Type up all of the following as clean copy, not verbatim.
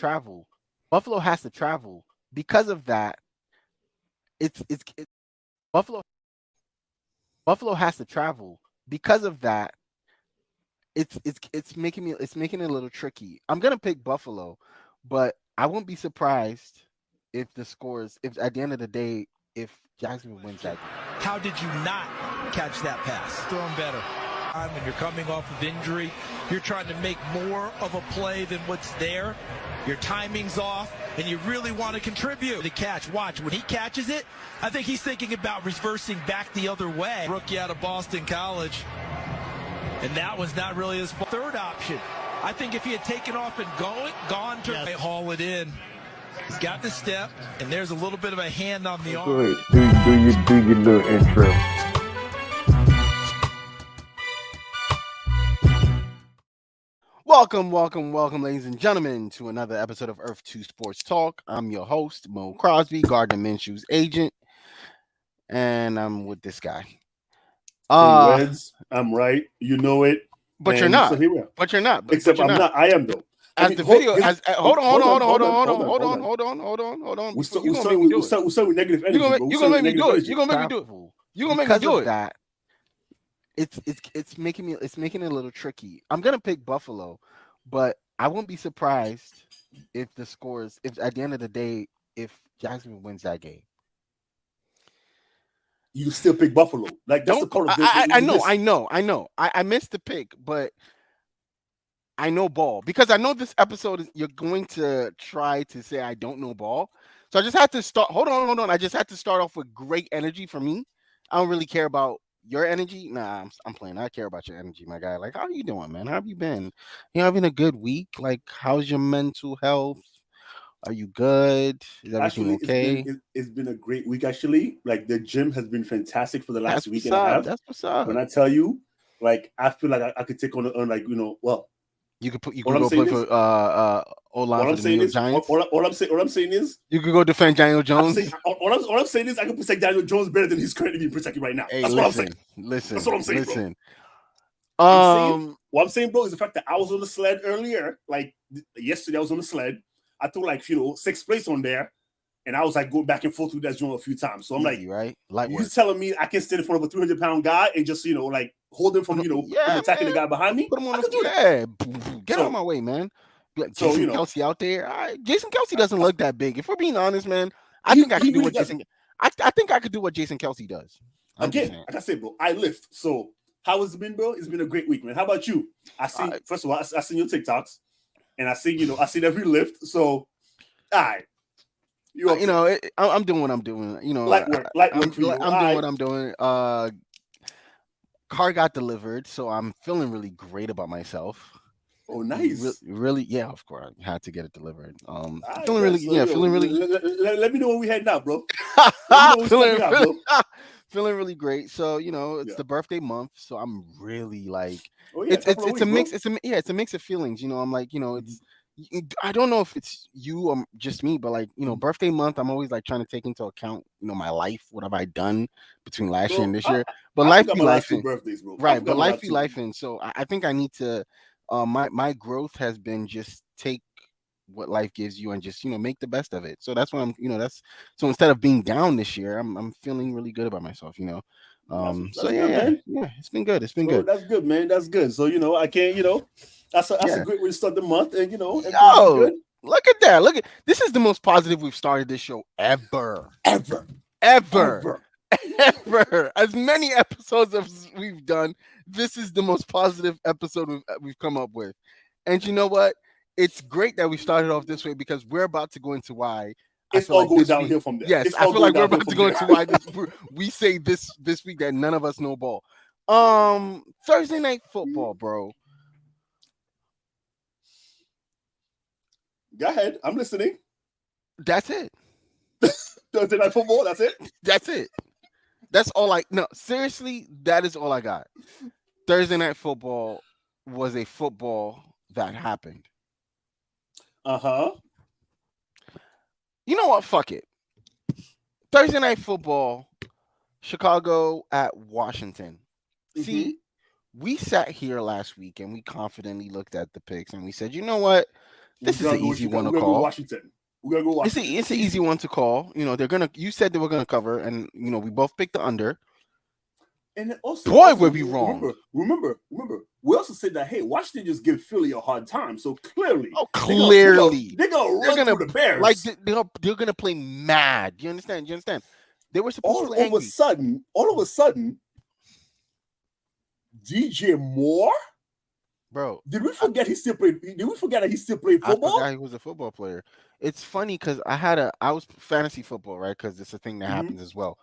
travel. Buffalo has to travel. Because of that, it's Buffalo Buffalo has to travel. Because of that, it's making it a little tricky. I'm gonna pick Buffalo, but I won't be surprised if at the end of the day if Jacksonville wins that game. How did you not catch that pass? Thrown better. When you're coming off of injury, you're trying to make more of a play than what's there. Your timing's off, and you really want to contribute. The catch, watch, when he catches it, I think he's thinking about reversing back the other way. Rookie out of Boston College, and that was not really his third option. I think if he had taken off and gone to haul it in, he's got the step, and there's a little bit of a hand on the arm. Go ahead, do your little intro. Welcome, ladies and gentlemen, to another episode of Earth2 Sports Talk. I'm your host, Mo Crosby, Gardner Minshew's agent, and I'm with this guy. Weds, I'm right. You know it. But you're not. But you're not. Except I'm not. I am though. Hold on. We start with negative energy. You're gonna make me do it. You're gonna make me do it. That it's making it a little tricky. I'm gonna pick Buffalo, but I won't be surprised if at the end of the day if Jacksonville wins that game. You still pick Buffalo. Like that's the part of I know. I missed the pick, but I know ball because I know this episode you're going to try to say I don't know ball. So I just had to start. Hold on. I just had to start off with great energy for me. I don't really care about your energy. Nah, I'm playing. I care about your energy, my guy. Like, how are you doing, man? How have you been? You having a good week? Like, how's your mental health? Are you good? Is everything okay? It's been a great week, actually. Like, the gym has been fantastic for the last week and a half. That's what's up. When I tell you, like, I feel like I could take on like, well. You could go play for O-line for the New York Giants. All I'm saying is you could go defend Daniel Jones. All I'm saying is I can protect Daniel Jones better than he's currently being protected right now. Hey, that's what I'm saying. Listen. That's what I'm saying. Listen. Bro. What I'm saying, bro, is the fact that I was on the sled earlier. Like yesterday, I was on the sled. I threw like sixth place on there, and I was like going back and forth with that joint a few times. So I'm easy, right? You telling me I can stand in front of a 300-pound guy and just like hold him from from attacking the guy behind me? Put him on get out of my way, man. Jason Kelce out there. Jason Kelce doesn't look that big. If we're being honest, man, I think I can do what Jason. I think I could do what Jason Kelce does. Again, like I said, bro, I lift. So how has it been, bro? It's been a great week, man. How about you? First of all, I seen your TikToks, and I seen every lift. So, all right. I'm doing what I'm doing. Light work for you. I'm doing what I'm doing. Car got delivered, so I'm feeling really great about myself. Oh, nice. Really, yeah, of course. I had to get it delivered. Right, feeling really. Let me know when we heading out, bro. Feeling really great. So it's the birthday month, so I'm really like. Oh, yeah, it's a mix. It's a mix of feelings. I'm like it's. I don't know if it's you or just me, but like birthday month, I'm always like trying to take into account my life. What have I done between last year and this year? But life be life, right? But life be life, and so I think I need to. My growth has been just take what life gives you and just make the best of it. So that's why I'm so instead of being down this year, I'm feeling really good about myself. That's good, it's been good. It's been good. That's good, man. That's good. So I can't that's a great way to start the month, and good. Look at that. Look at this is the most positive we've started this show ever. As many episodes as we've done, this is the most positive episode we've come up with. And you know what? It's great that we started off this way because we're about to go into why. It's all going downhill from there. Yes, I feel like we're about to go into why we say this week that none of us know ball. Thursday night football, bro. Go ahead. I'm listening. That's it. Thursday night football. That's it. That's it. That's all seriously, that is all I got. Thursday night football was a football that happened. Uh-huh. You know what? Fuck it. Thursday night football, Chicago at Washington. Mm-hmm. See, we sat here last week and we confidently looked at the picks and we said, you know what? This is an easy one to We're gonna call. go Washington. We're gonna go Washington. It's an easy one to call. They're gonna. You said they were gonna cover, and we both picked the under. And then also, Boy, were we wrong. Remember. We also said that, hey, Washington just give Philly a hard time. So clearly, they're gonna run through the Bears. Like they're gonna play mad. You understand? They were supposed to play angry. All of a sudden, DJ Moore. Bro, did we forget he still played? Did we forget that he still played football? I forgot he was a football player. It's funny because I was fantasy football, right? Because it's a thing that happens as well.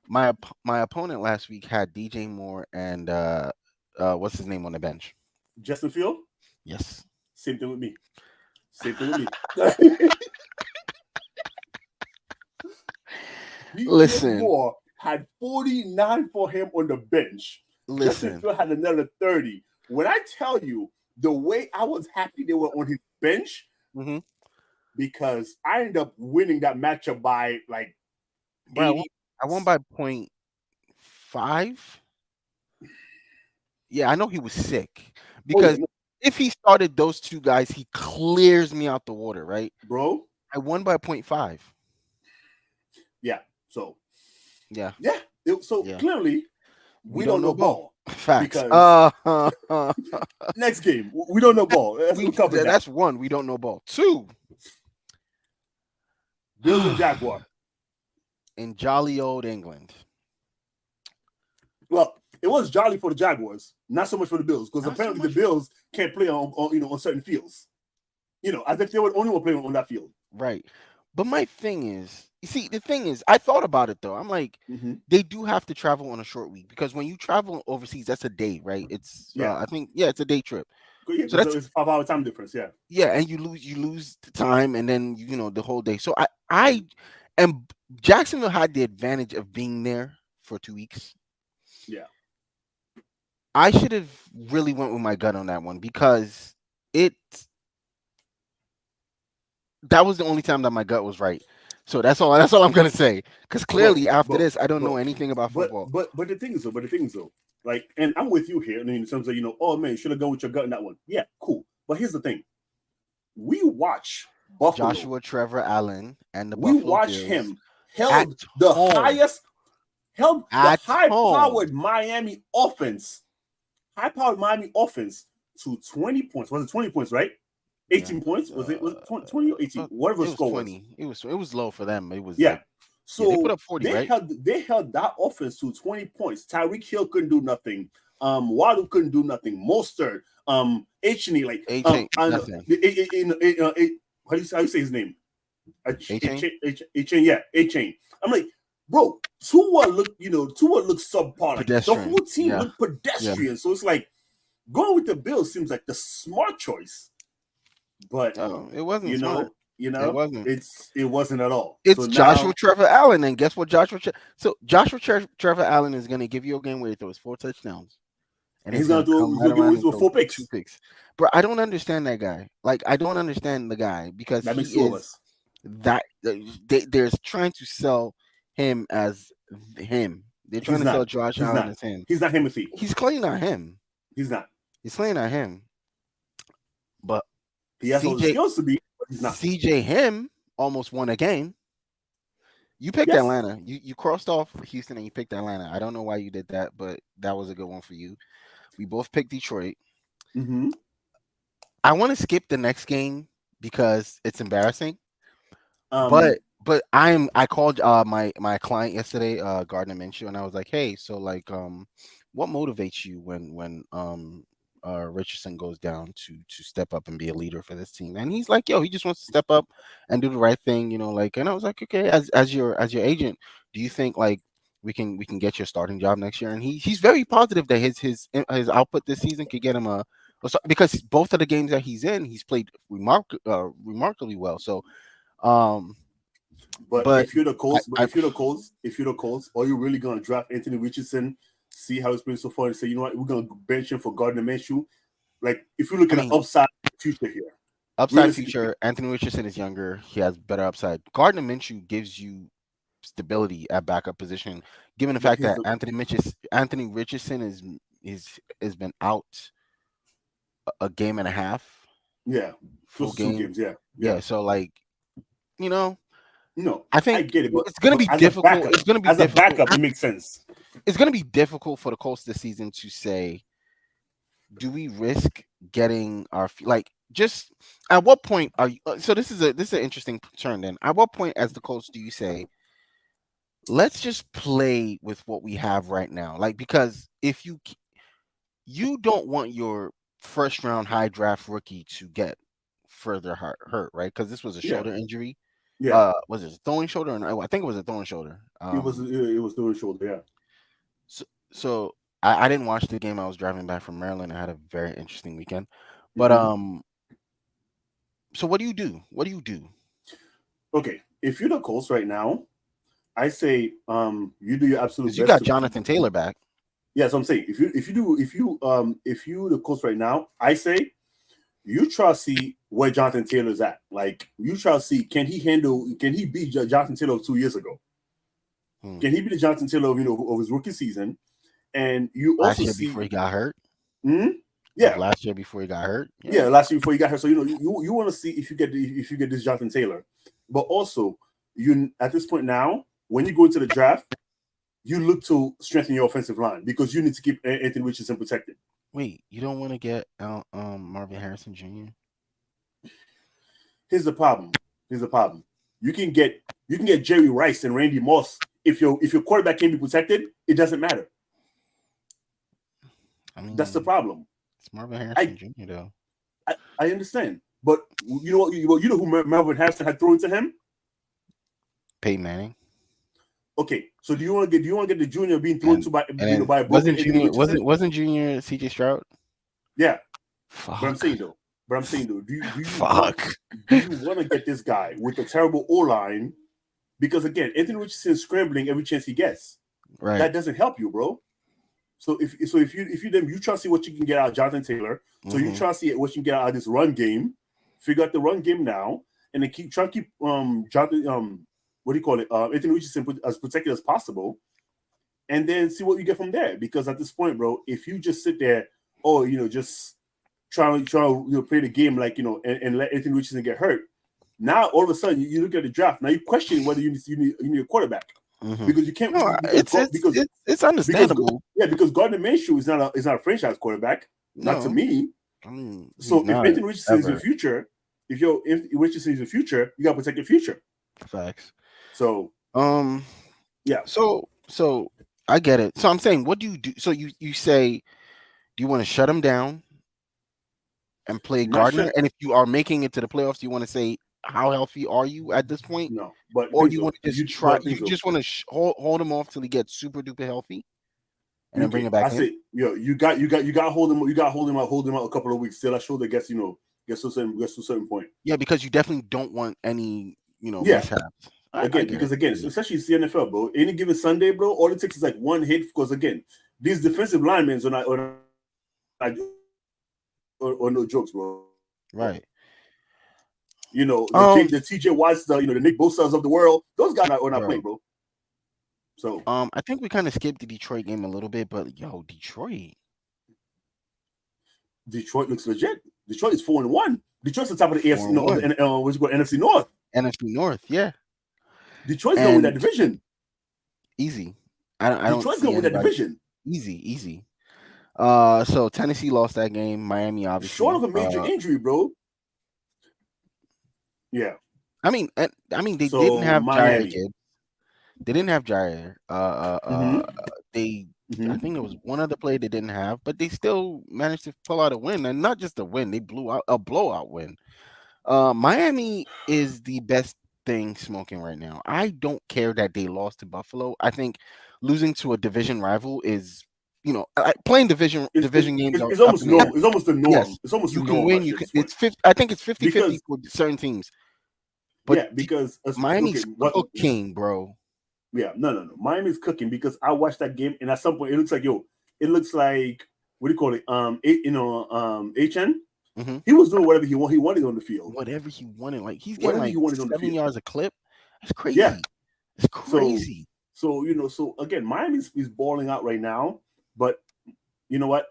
My opponent last week had DJ Moore and what's his name on the bench? Justin Field? Yes. Same thing with me. Listen. Moore had 49 for him on the bench. Justin Field had another 30. When I tell you the way I was happy they were on his bench, because I ended up winning that matchup by like 80. I won by 0.5. Yeah, I know he was sick because if he started those two guys, he clears me out the water, right? Bro, I won by 0.5. Yeah. So, yeah. Clearly, we don't know ball. Facts. Next game, we don't know ball. That's one. We don't know ball. 2. Bills and Jaguars. In jolly old England. Well, it was jolly for the Jaguars, not so much for the Bills, because apparently the Bills can't play on certain fields. As if they were the only one playing on that field. Right. But my thing is, the thing is, I thought about it though. I'm like, they do have to travel on a short week because when you travel overseas, that's a day, right? It's I think it's a day trip. Yeah, so it's 5-hour time difference. Yeah. Yeah, and you lose the time, and then the whole day. So and Jacksonville had the advantage of being there for 2 weeks. Yeah. I should have really went with my gut on that one because that was the only time that my gut was right. So that's all I'm gonna say. Because clearly after this, I don't know anything about football. But the thing is though, like, and I'm with you here in terms of oh man, you should have gone with your gut in that one. Yeah, cool. But here's the thing: we watch Buffalo. Joshua Trevor Allen and the Buffalo Bills. We watch him held the high-powered Miami offense to 20 points. Was it 20 points, right? 18 points? Was it 20 or 18? Whatever the score 20. Was. It was low for them. It was so they put up 40, right? They held that offense to 20 points. Tyreek Hill couldn't do nothing. Waddle couldn't do nothing. Mostert, H&E, like nothing. How do you say his name? H-Chain? Yeah, H-Chain. I'm like, bro, Tua looked subpar. Like, the whole team looked pedestrian. Yeah. So it's like going with the Bills seems like the smart choice. But it wasn't smart. It wasn't. It wasn't at all. It's Joshua Trevor Allen, and guess what? Joshua Trevor Allen is going to give you a game where he throws 4 touchdowns, and he's going to do 4 picks. 2 picks. Bro, I don't understand that guy. Like, I don't understand the guy because that he is that they're trying to sell him as him. They're trying to sell Josh Allen as him. He's not him with feet. He's clearly not him. He's not. He's clearly not him. But he has all the skills to be. CJ him almost won a game. You picked Atlanta. You crossed off Houston and you picked Atlanta. I don't know why you did that, but that was a good one for you. We both picked Detroit. I want to skip the next game because it's embarrassing. But I called my client yesterday, Gardner Minshew, and I was like, hey, so like what motivates you when Richardson goes down to step up and be a leader for this team? And he's like, he just wants to step up and do the right thing, like. And I was like, okay, as your agent, do you think like we can get your starting job next year? And he's very positive that his output this season could get him because both of the games that he's in, he's played remarkably well. So, but if you're the Colts, are you really gonna draft Anthony Richardson? See how it's been so far and say, you know what, we're going to bench him for Gardner Minshew. Like, if you're looking at upside future here. Upside future, Anthony Richardson is younger. He has better upside. Gardner Minshew gives you stability at backup position, given the fact that Anthony Richardson has been out a game and a half. Yeah, full close to 2 game. games. Yeah, Yeah, yeah. so like, you know, No, I I think get it, it's gonna but be as a difficult. backup, It's gonna be difficult. it makes sense. It's gonna be difficult for the Colts this season to say, do we risk getting our like just at what point are you? So this is an interesting turn. Then at what point as the Colts do you say, let's just play with what we have right now? Like because if you don't want your first round high draft rookie to get further hurt, right? Because this was a Yeah, shoulder injury. yeah. Was it a throwing shoulder? I think it was a throwing shoulder. It was doing shoulder. Yeah. So, so I didn't watch the game. I was driving back from Maryland. I had a very interesting weekend. But Hmm. so what do you do? What do you do? Okay, if you're the Colts right now, I say you do your absolute Because best. you got Jonathan Taylor back. Yeah, so I'm saying if you the Colts right now, I say you try to see where Jonathan Taylor's at. Like you try to see can he beat Jonathan Taylor of 2 years ago? Can he be the Jonathan Taylor of his rookie season? And you Last also year see before he got hurt. Yeah, last year before he got hurt. Yeah, last year before he got hurt. So you want to see if you get this Jonathan Taylor, but also you at this point now when you go into the draft, you look to strengthen your offensive line because you need to keep Anthony Richardson protected. Wait, you don't want to get Marvin Harrison Jr.? Here's the problem. You can get Jerry Rice and Randy Moss. If your quarterback can be protected, it doesn't matter. I mean, that's the problem. It's Marvin Harrison Jr. though. I understand, but you know what? You know who Marvin Harrison had thrown to him? Peyton Manning. Okay, so do you want to get the junior being thrown to by a wasn't junior CJ Stroud? Yeah. Fuck. But I'm saying though, do you want to get this guy with a terrible O line? Because again, Anthony Richardson is scrambling every chance he gets. Right. That doesn't help you, bro. So if you try to see what you can get out of Jonathan Taylor, so you try to see what you can get out of this run game, figure out the run game now, and then keep Jonathan what do you call it? Anthony Richardson as protected as possible, and then see what you get from there. Because at this point, bro, if you just sit there, just try to play the game like and let Anthony Richardson get hurt, now all of a sudden you look at the draft. Now you're questioning whether you need a quarterback because you can't. No, it's understandable. Because Gardner Minshew is not a franchise quarterback, not to me. I mean, so if Anthony Richardson is your future, if Richardson is your future, you got to protect your future. Facts. So yeah. So I get it. So I'm saying, what do you do? So you say, do you want to shut him down and play Gardner? And if you are making it to the playoffs, do you want to say, how healthy are you at this point? No, but or do you want to just try? You just want to hold him off till he gets super duper healthy, and then bring him back. I say, you got to hold him. You got to hold him out a couple of weeks till that shoulder gets to a certain point. Yeah, because you definitely don't want any mishaps. Because especially it's the NFL, bro. Any given Sunday, bro, all it takes is like one hit. Because again, these defensive linemen are no jokes, bro. Right. The TJ Watts, the Nick Bosa's of the world, those guys are not playing, bro. So I think we kind of skipped the Detroit game a little bit, but Detroit looks legit. Detroit is 4-1. Detroit's the top of the AFC NFC North. NFC North, yeah. Detroit's going to win that division. Easy. Detroit's going to win that division. Easy. So Tennessee lost that game. Miami, obviously, short of a major injury, bro. Yeah. I mean, they didn't have Jair Gibbs. They didn't have Jair. I think there was one other play they didn't have, but they still managed to pull out a win, and not just a win. They blew out a blowout win. Miami is the best thing smoking right now. I don't care that they lost to Buffalo. I think losing to a division rival is, playing division games. It's almost normal. It's almost the norm. Yes. It's almost you the can norm. win. I think it's 50-50 for certain teams. But because Miami's cooking, bro. Yeah, no. Miami's cooking because I watched that game, and at some point it looks like what do you call it? HN. Mm-hmm. He was doing whatever he wanted on the field. Whatever he wanted, like he's getting like 7 yards a clip. That's crazy. Yeah, it's crazy. So again, Miami's balling out right now. But you know what?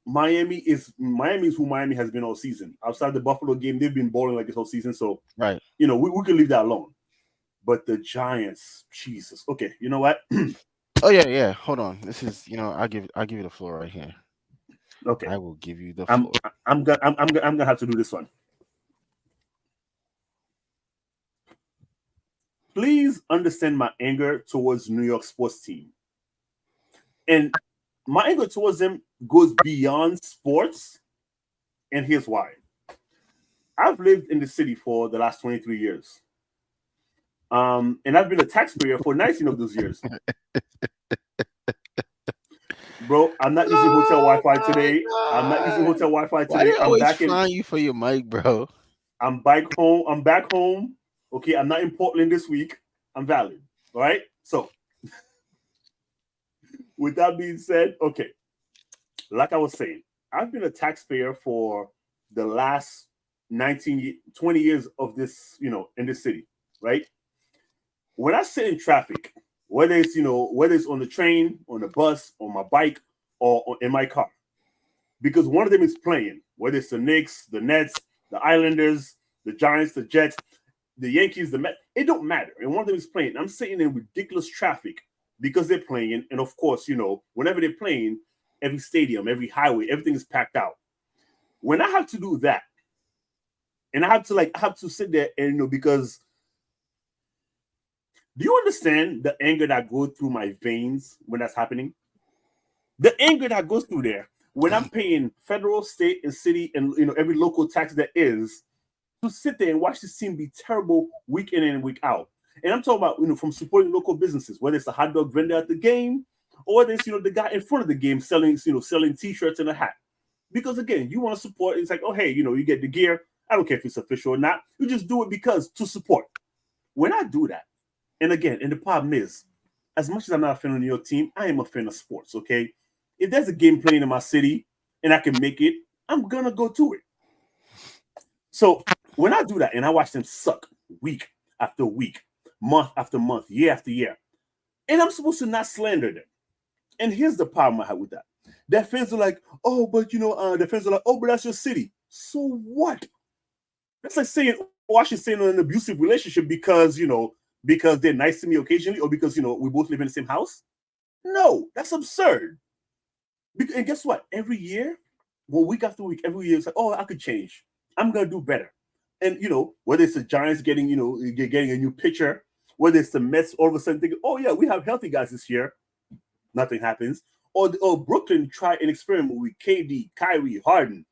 Miami is who Miami has been all season. Outside the Buffalo game, they've been balling like this whole season. So, right. We can leave that alone. But the Giants, Jesus. Okay, you know what? Oh yeah. Hold on. This is, I'll give you the floor right here. Okay, I will give you the floor. I'm gonna have to do this one. Please understand my anger towards New York sports team, and my anger towards them goes beyond sports. And here's why. I've lived in the city for the last 23 years. And I've been a taxpayer for 19 of those years. Bro, I'm not using hotel Wi-Fi today. I'm not using hotel Wi-Fi today. Why do you always back find you for your mic, bro? I'm back home. Okay, I'm not in Portland this week. I'm valid. All right. So, with that being said, okay, like I was saying, I've been a taxpayer for the last 20 years of this, in this city, right? When I sit in traffic, whether it's on the train, on the bus, on my bike, or in my car, because one of them is playing, whether it's the Knicks, the Nets, the Islanders, the Giants, the Jets, the Yankees, the Mets, it don't matter. And one of them is playing. I'm sitting in ridiculous traffic because they're playing. And of course, whenever they're playing, every stadium, every highway, everything is packed out. When I have to do that, and I have to sit there and because do you understand the anger that goes through my veins when that's happening? The anger that goes through there when I'm paying federal, state, and city, and every local tax there is, to sit there and watch this team be terrible week in and week out. And I'm talking about from supporting local businesses, whether it's a hot dog vendor at the game, or whether it's the guy in front of the game selling T-shirts and a hat. Because again, you want to support. It's like, oh hey, you get the gear. I don't care if it's official or not. You just do it because to support. When I do that, and the problem is, as much as I'm not a fan of the New York team, I am a fan of sports, okay? If there's a game playing in my city and I can make it, I'm going to go to it. So when I do that and I watch them suck week after week, month after month, year after year, and I'm supposed to not slander them. And here's the problem I have with that. Their fans are like, oh, but their fans are like, oh, but that's your city. So what? That's like saying, I should stay in an abusive relationship because they're nice to me occasionally, or because we both live in the same house. No, that's absurd. And guess what? Every year, week after week, every year it's like, oh, I could change. I'm gonna do better. And whether it's the Giants getting getting a new pitcher, whether it's the Mets all of a sudden thinking, oh yeah, we have healthy guys this year, nothing happens. Or Brooklyn try an experiment with KD, Kyrie, Harden.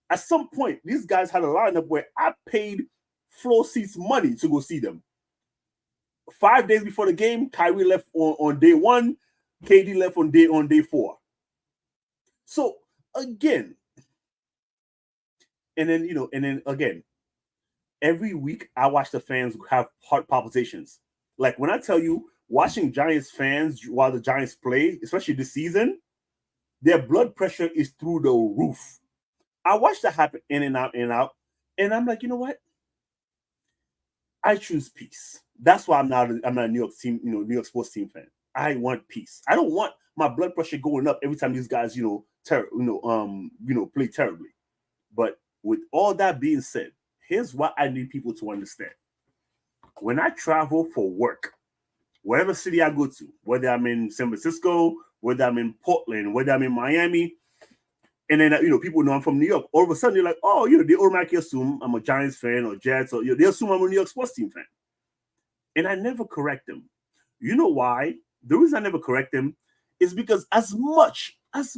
At some point, these guys had a lineup where I paid floor seats money to go see them. 5 days before the game, Kyrie left on day 1, KD left on day 4. So again, and then again, every week I watch the fans have heart palpitations. Like when I tell you, watching Giants fans while the Giants play, especially this season, their blood pressure is through the roof. I watch that happen in and out, and I'm like, you know what? I choose peace. That's why I'm not a New York team, New York sports team fan. I want peace. I don't want my blood pressure going up every time these guys, play terribly. But with all that being said, here's what I need people to understand. When I travel for work, whatever city I go to, whether I'm in San Francisco, whether I'm in Portland, whether I'm in Miami, and then people know I'm from New York, all of a sudden they're like, oh, they automatically assume I'm a Giants fan or Jets, or they assume I'm a New York sports team fan. And I never correct them. You know why? The reason I never correct them is because as much as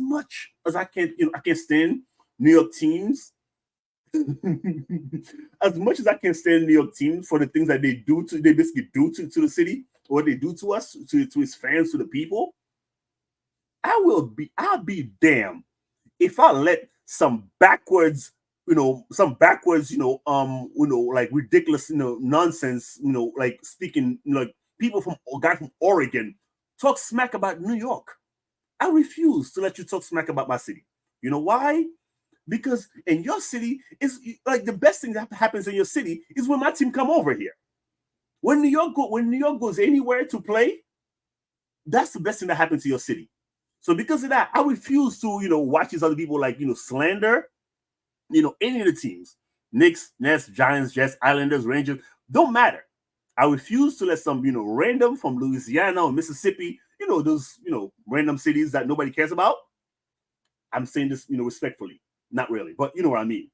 I can, I can stand New York teams. As much as I can stand New York teams for the things that they basically do to the city, or they do to us, to its fans, to the people, I'll be damned if I let some backwards, like ridiculous, nonsense, like speaking, like people from a guy from Oregon talk smack about New York. I refuse to let you talk smack about my city. You know why? Because in your city, is like the best thing that happens in your city is when my team come over here. When New York goes anywhere to play, that's the best thing that happens to your city. So because of that, I refuse to, watch these other people like, slander, any of the teams. Knicks, Nets, Giants, Jets, Islanders, Rangers, don't matter. I refuse to let some, random from Louisiana or Mississippi, those, random cities that nobody cares about. I'm saying this, respectfully. Not really, but you know what I mean.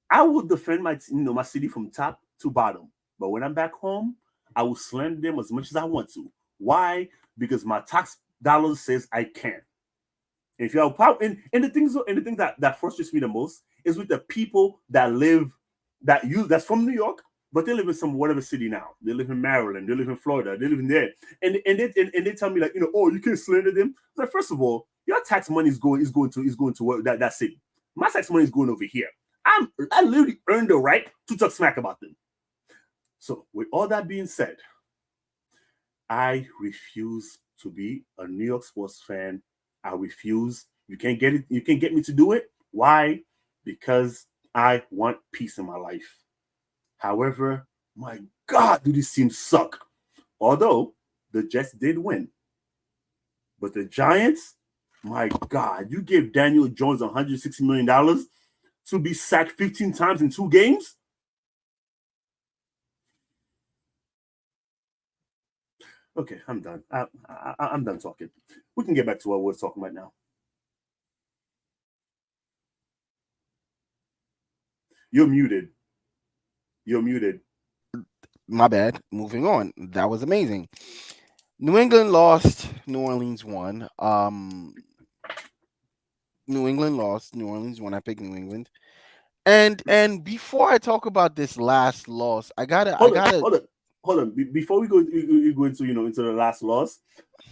I will defend my, my city from top to bottom. But when I'm back home, I will slander them as much as I want to. Why? Because my tax dollars says I can. If you have a problem, and the things that frustrates me the most is with the people that live that's from New York, but they live in some whatever city now. They live in Maryland, they live in Florida, they live in there, and they tell me like, oh, you can slander them. Like, first of all, your tax money is going to work that city. My tax money is going over here. I literally earned the right to talk smack about them. So with all that being said, I refuse to be a New York sports fan. I refuse. You can't get it. You can't get me to do it. Why? Because I want peace in my life. However, my God, do these teams suck. Although the Jets did win. But the Giants, my God, you gave Daniel Jones $160 million to be sacked 15 times in 2 games? Okay, I'm done. I'm done talking. We can get back to what we're talking about now. You're muted. You're muted. My bad. Moving on. That was amazing. New England lost. New Orleans won. New England lost. New Orleans won. I picked New England. And before I talk about this last loss, I gotta hold on. Before we go into into the last loss,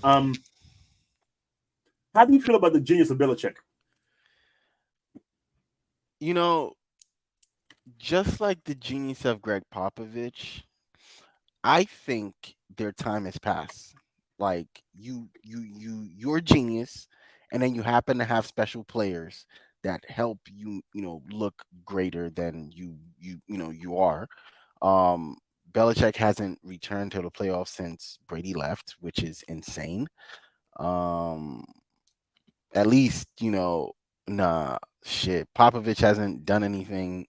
how do you feel about the genius of Belichick? Just like the genius of Greg Popovich, I think their time has passed. Like you're a genius, and then you happen to have special players that help you, look greater than you are. Um, Belichick hasn't returned to the playoffs since Brady left, which is insane. Um, at least, nah, shit. Popovich hasn't done anything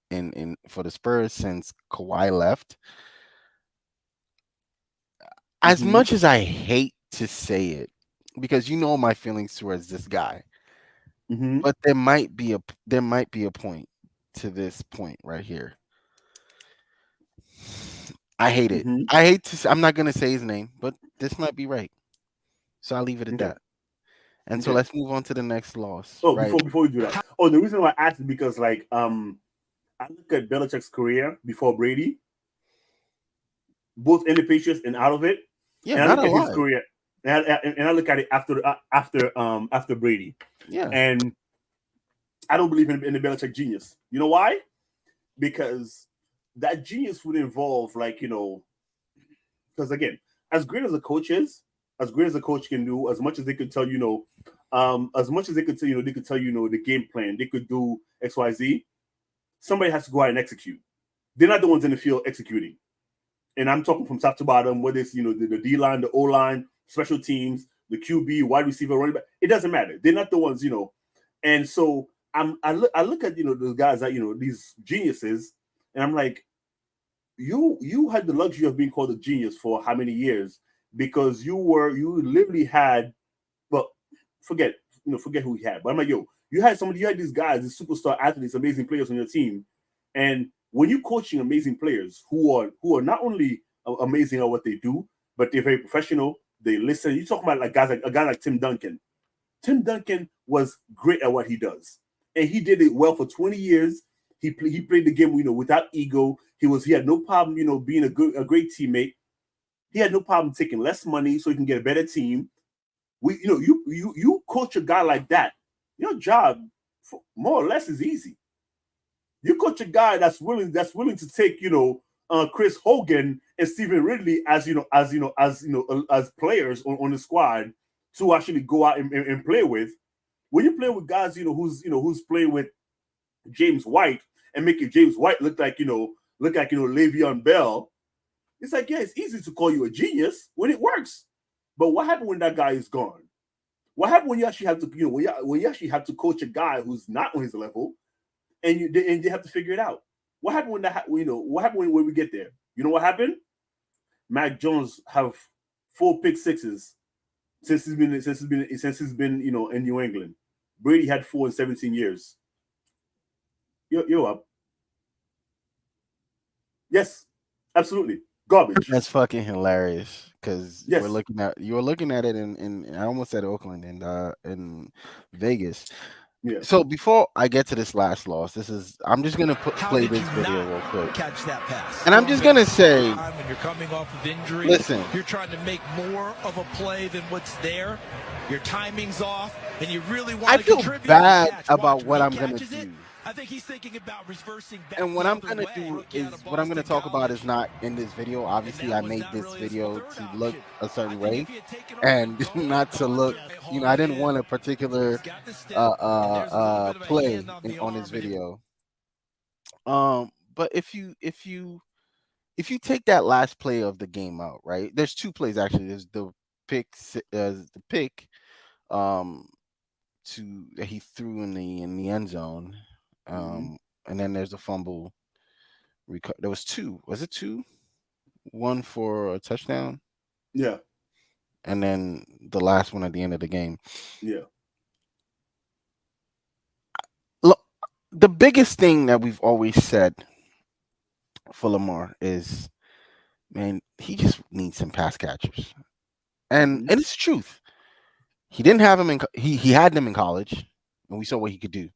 in for the Spurs since Kawhi left. As much as I hate to say it, because my feelings towards this guy, but there might be a point to this point right here. I hate it. I hate to. I'm not gonna say his name, but this might be right. So I'll leave it at that. And so let's move on to the next loss. Oh, right? before we do that. Oh, the reason why I asked is because I look at Belichick's career before Brady, both in the Patriots and out of it. Yeah, and I not look a at lot. his career, and I look at it after Brady. Yeah. And I don't believe in the Belichick genius. You know why? Because that genius would involve because again, as great as a coach is, as great as a coach can do, as much as they could tell as much as they could tell they could tell the game plan, they could do XYZ. Somebody has to go out and execute. They're not the ones in the field executing. And I'm talking from top to bottom, whether it's the D line, the O line, special teams, the QB, wide receiver, running back. It doesn't matter. They're not the ones, And so I look at those guys that these geniuses, and I'm like, you had the luxury of being called a genius for how many years? Because you literally had, well, forget who he had, but I'm like, you had these guys, these superstar athletes, amazing players on your team, and when you're coaching amazing players who are not only amazing at what they do, but they're very professional, they listen. You talk about a guy like Tim Duncan. Tim Duncan was great at what he does, and he did it well for 20 years. He played the game, without ego. He had no problem, being a great teammate. He had no problem taking less money so he can get a better team. You coach a guy like that, your job more or less is easy. You coach a guy that's willing to take Chris Hogan and Stephen Ridley as players on the squad to actually go out and play with. When you play with guys who's playing with James White and making James White look like Le'Veon Bell, it's easy to call you a genius when it works. But what happened when that guy is gone? What happened when you actually have to, when you actually have to coach a guy who's not on his level, and you have to figure it out? What happened when that? What happened when we get there? You know what happened? Mac Jones have 4 pick sixes since he's been in New England. Brady had 4 in 17 years. You're up. Yes, absolutely. Garbage. That's fucking hilarious because Yes. you were looking at it in I almost said Oakland and in Vegas. Yeah. So before I get to this last loss, I'm just gonna play this video real quick. Catch that pass. And I'm just gonna say, when you're coming off of injury, listen, you're trying to make more of a play than what's there. Your timing's off, and you really want to contribute. I feel bad about what I'm gonna do. I think he's thinking about reversing back. And what I'm gonna do is what I'm gonna talk about is not in this video. Obviously, I made this video to look a certain way and not to look. I didn't want a particular play on this video. But if you take that last play of the game out, right? There's 2 plays actually. There's the pick, that he threw in the end zone. And then there's the fumble. There was 2. Was it 2? 1 for a touchdown. Yeah. And then the last one at the end of the game. Yeah. Look, the biggest thing that we've always said for Lamar is, man, he just needs some pass catchers. And it's the truth. He didn't have him he had them in college, and we saw what he could do.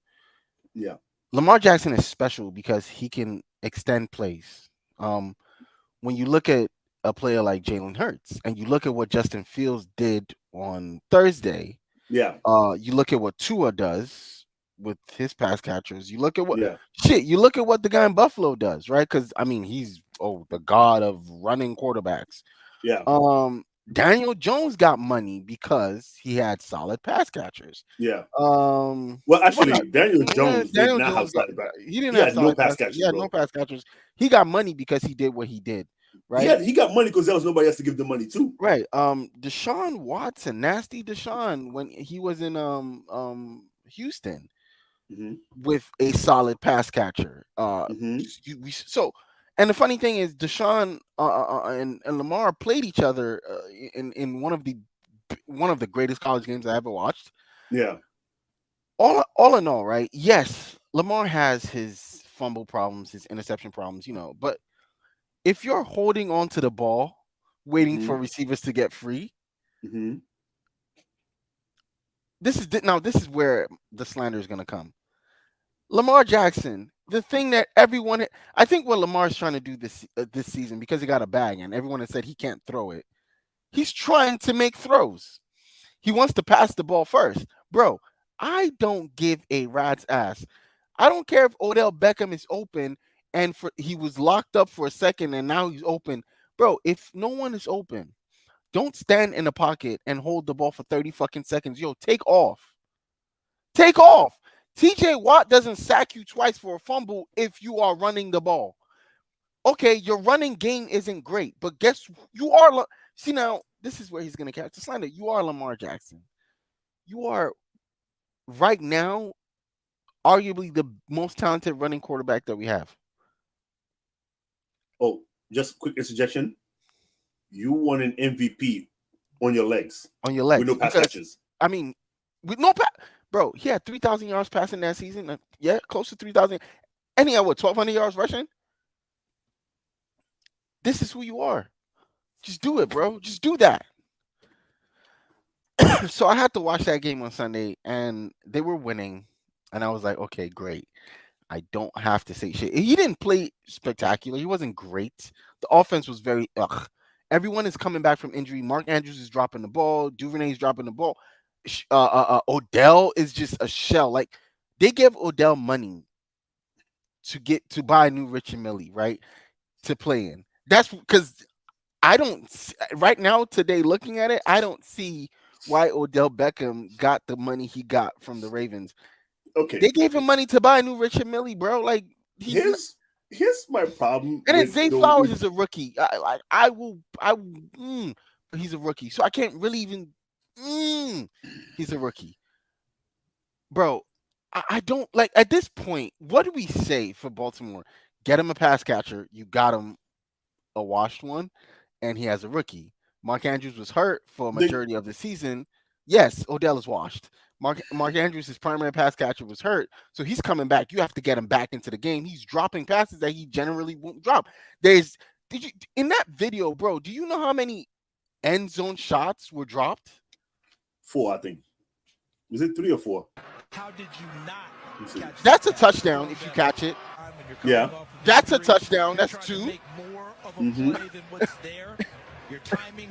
Yeah. Lamar Jackson is special because he can extend plays. When you look at a player like Jalen Hurts and you look at what Justin Fields did on Thursday, yeah. You look at what Tua does with his pass catchers. You look at what you look at what the guy in Buffalo does, right? Because I mean, he's the god of running quarterbacks. Yeah. Daniel Jones got money because he had solid pass catchers. Yeah. Well, actually, Daniel Jones did not have solid pass. He had no pass catchers. He had no pass catchers. He got money because he did what he did. Right. He got money because there was nobody else to give the money to. Right. Deshaun Watson, nasty Deshaun, when he was in Houston with a solid pass catcher. And the funny thing is, Deshaun and Lamar played each other in one of the greatest college games I ever watched. Yeah. All in all, right? Yes, Lamar has his fumble problems, his interception problems, but if you're holding on to the ball, waiting for receivers to get free, this is where the slander is going to come. Lamar Jackson, the thing that I think what Lamar's trying to do this season, because he got a bag and everyone has said he can't throw it, he's trying to make throws. He wants to pass the ball first. Bro, I don't give a rat's ass. I don't care if Odell Beckham is open and he was locked up for a second and now he's open. Bro, if no one is open, don't stand in the pocket and hold the ball for 30 fucking seconds. Yo, take off. Take off. TJ Watt doesn't sack you twice for a fumble if you are running the ball. Okay, your running game isn't great, but guess you are. See, now, this is where he's going to catch the slander. You are Lamar Jackson. You are, right now, arguably the most talented running quarterback that we have. Oh, just quick interjection. You won an MVP on your legs. On your legs. With no pass catches. I mean, with no pass. Bro, he had 3,000 yards passing that season. Yeah, close to 3,000. And he had, 1,200 yards rushing? This is who you are. Just do it, bro. Just do that. So I had to watch that game on Sunday, and they were winning. And I was like, okay, great. I don't have to say shit. He didn't play spectacular. He wasn't great. The offense was very Everyone is coming back from injury. Mark Andrews is dropping the ball. Duvernay is dropping the ball. Odell is just a shell. Like, they give Odell money to buy a new Richard Millie, right? To play in. That's because I don't right now today looking at it, I don't see why Odell Beckham got the money he got from the Ravens. Okay. They gave him money to buy a new Richard Millie, bro. Like, here's my problem. And then Zay Flowers is a rookie. He's a rookie, so I can't really even. He's a rookie, bro. I don't like at this point. What do we say for Baltimore? Get him a pass catcher. You got him a washed one, and he has a rookie. Mark Andrews was hurt for a majority of the season. Yes, Odell is washed. Mark Andrews, his primary pass catcher, was hurt, so he's coming back. You have to get him back into the game. He's dropping passes that he generally won't drop. Did you in that video, bro? Do you know how many end zone shots were dropped? 4, I think. Was it 3 or 4? How did you not catch That's a touchdown if you catch it. Yeah. That's a touchdown. That's 2. Mm-hmm.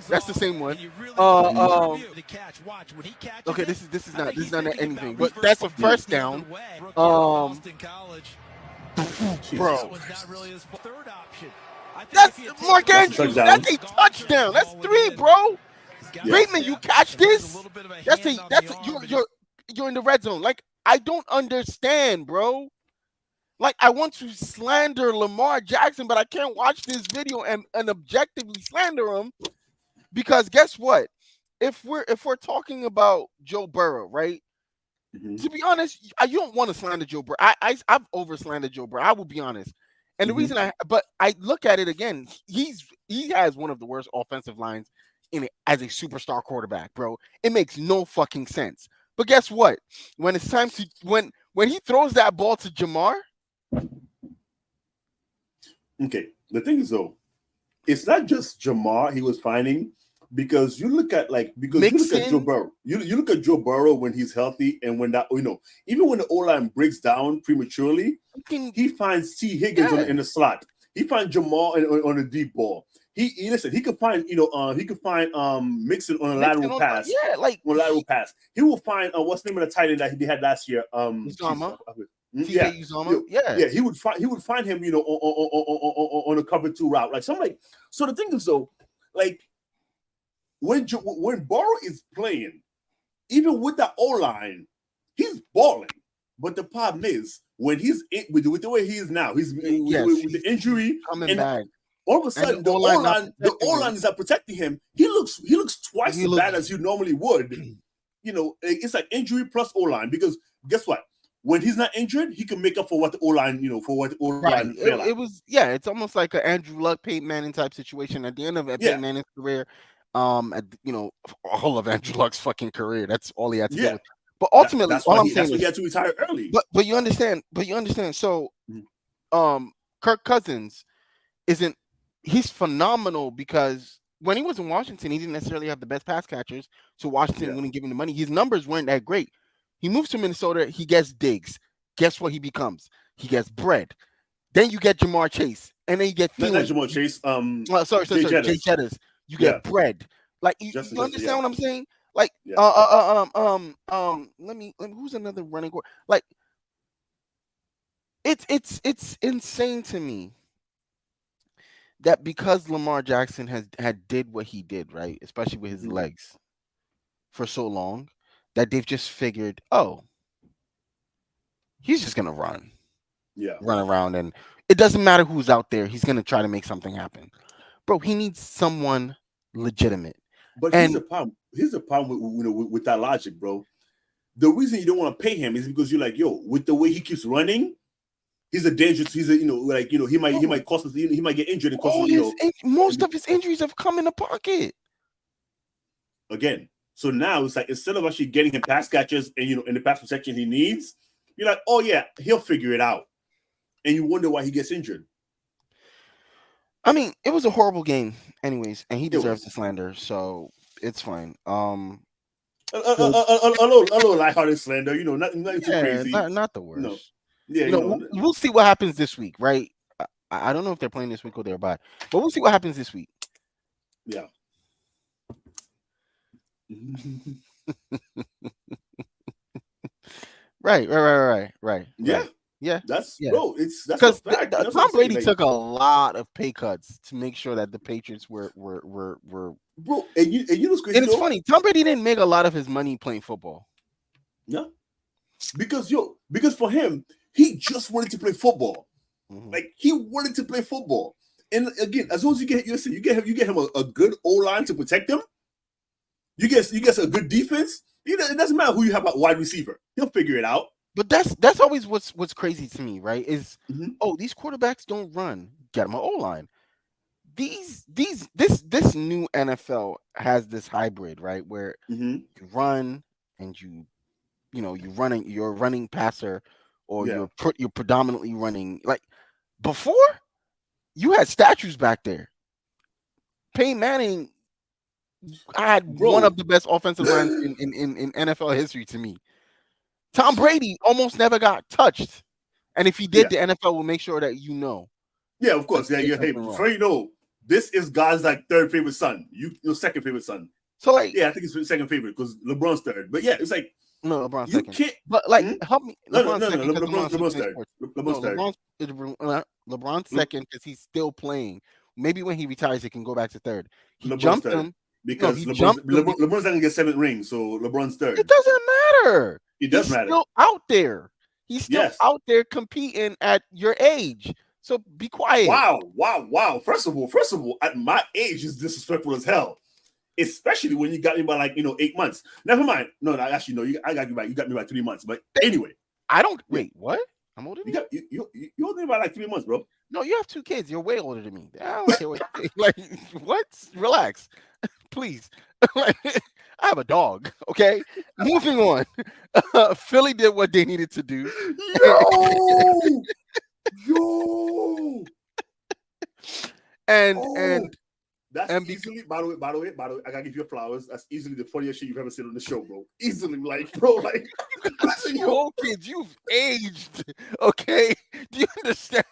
That's the same one. Okay, this is not anything, but that's a first down. Bro, that's Mark Andrews. That's a touchdown. That's 3, bro. Yeah. Bateman, you catch this? You're in the red zone. Like, I don't understand, bro. Like, I want to slander Lamar Jackson, but I can't watch this video and objectively slander him, because guess what? If we're talking about Joe Burrow, right? Mm-hmm. To be honest, you don't want to slander Joe Burrow. I've over slandered Joe Burrow. I will be honest. And the reason I look at it again, he has one of the worst offensive lines in it as a superstar quarterback, bro. It makes no fucking sense. But guess what? When it's time to when he throws that ball to Jamar. Okay, the thing is though, it's not just Jamar he was finding, because you look at Joe Burrow. You look at Joe Burrow when he's healthy, and when that even when the O-line breaks down prematurely, he finds T. Higgins in the slot. He finds Jamal on the deep ball. He could find Mixon on a lateral pass. Yeah, like on a lateral pass. He will find what's the name of the tight end that he had last year? Uzama. Yeah, yeah. He would find him, on a cover 2 route. Like something like. So the thing is though, like when Burrow is playing, even with the O-line, he's balling. But the problem is when he's with the way he is now, he's with the injury coming back. All of a sudden, the O-line is not protecting him. He looks twice as bad as you normally would. It's like injury plus O-line, because guess what? When he's not injured, he can make up for what the O-line, right. It was, it's almost like an Andrew Luck, Peyton Manning type situation at the end of Peyton Manning's career. All of Andrew Luck's fucking career. That's all he had to do with. But ultimately, that's why he had to retire early. But you understand. So, Kirk Cousins he's phenomenal, because when he was in Washington, he didn't necessarily have the best pass catchers. So Washington wouldn't give him the money. His numbers weren't that great. He moves to Minnesota. He gets Diggs. Guess what he becomes? He gets bread. Then you get Jamar Chase, and then you get not Jamar Chase. Jay Jettis. You get bread. Like you understand what I'm saying? Like let me who's another running court? Like it's insane to me that because Lamar Jackson had did what he did, right, especially with his legs for so long, that they've just figured, he's just gonna run around, and it doesn't matter who's out there, he's gonna try to make something happen. Bro, he needs someone legitimate. But here's the problem with that logic, bro. The reason you don't want to pay him is because you're like, with the way he keeps running, he's a dangerous. He might cost us. He might get injured and cost us. Most of his injuries have come in the pocket. Again, so now it's like, instead of actually getting him pass catchers and in the pass protection he needs, you're like, oh yeah, he'll figure it out, and you wonder why he gets injured. I mean, it was a horrible game, anyways, and he deserves the slander, so it's fine. A little lighthearted slander, nothing too crazy. Not the worst. We'll see what happens this week, right? I don't know if they're playing this week or they're bye, but we'll see what happens this week. Yeah. Right. Yeah. Bro. That's because Tom Brady took a lot of pay cuts to make sure that the Patriots were. Bro, and you know what's crazy? And it's funny. Tom Brady didn't make a lot of his money playing football. Yeah, because for him, he just wanted to play football. Mm-hmm. Like, he wanted to play football. And again, as long as you get him a good O-line to protect him, You get a good defense. It doesn't matter who you have at wide receiver. He'll figure it out. But that's always what's crazy to me, right? Is these quarterbacks don't run. Get them an O-line. This new NFL has this hybrid, right? Where you run and you're a running passer, or you're predominantly running. Like before, you had statues back there. Peyton Manning had one of the best offensive lines in NFL history to me. Tom Brady almost never got touched. And if he did, the NFL will make sure that you know. Yeah, of course. Yeah, hey, before you know, this is God's third favorite son. Your second favorite son. So I think it's his second favorite because LeBron's third. But yeah, it's like no, LeBron's second. Can't, but help me. LeBron's third. LeBron's second because he's still playing. Maybe when he retires, he can go back to third. He jumped him because LeBron's not gonna get 7 rings, so LeBron's third. It doesn't matter. It does matter. He's still out there. He's still out there competing at your age. So be quiet. Wow. First of all, at my age is disrespectful as hell. Especially when you got me by 8 months. Never mind. No, actually, no. I got you by. You got me by 3 months. But anyway, I don't wait. What? I'm older than you. You older than me by 3 months, bro. No, you have 2 kids. You're way older than me. I don't care what. What? Relax, please. I have a dog. Okay. Moving on. Philly did what they needed to do. Yo. And that's easily, by the way, I gotta give you flowers. That's easily the funniest shit you've ever seen on the show, bro. Easily, you kids, you've aged. Okay, do you understand?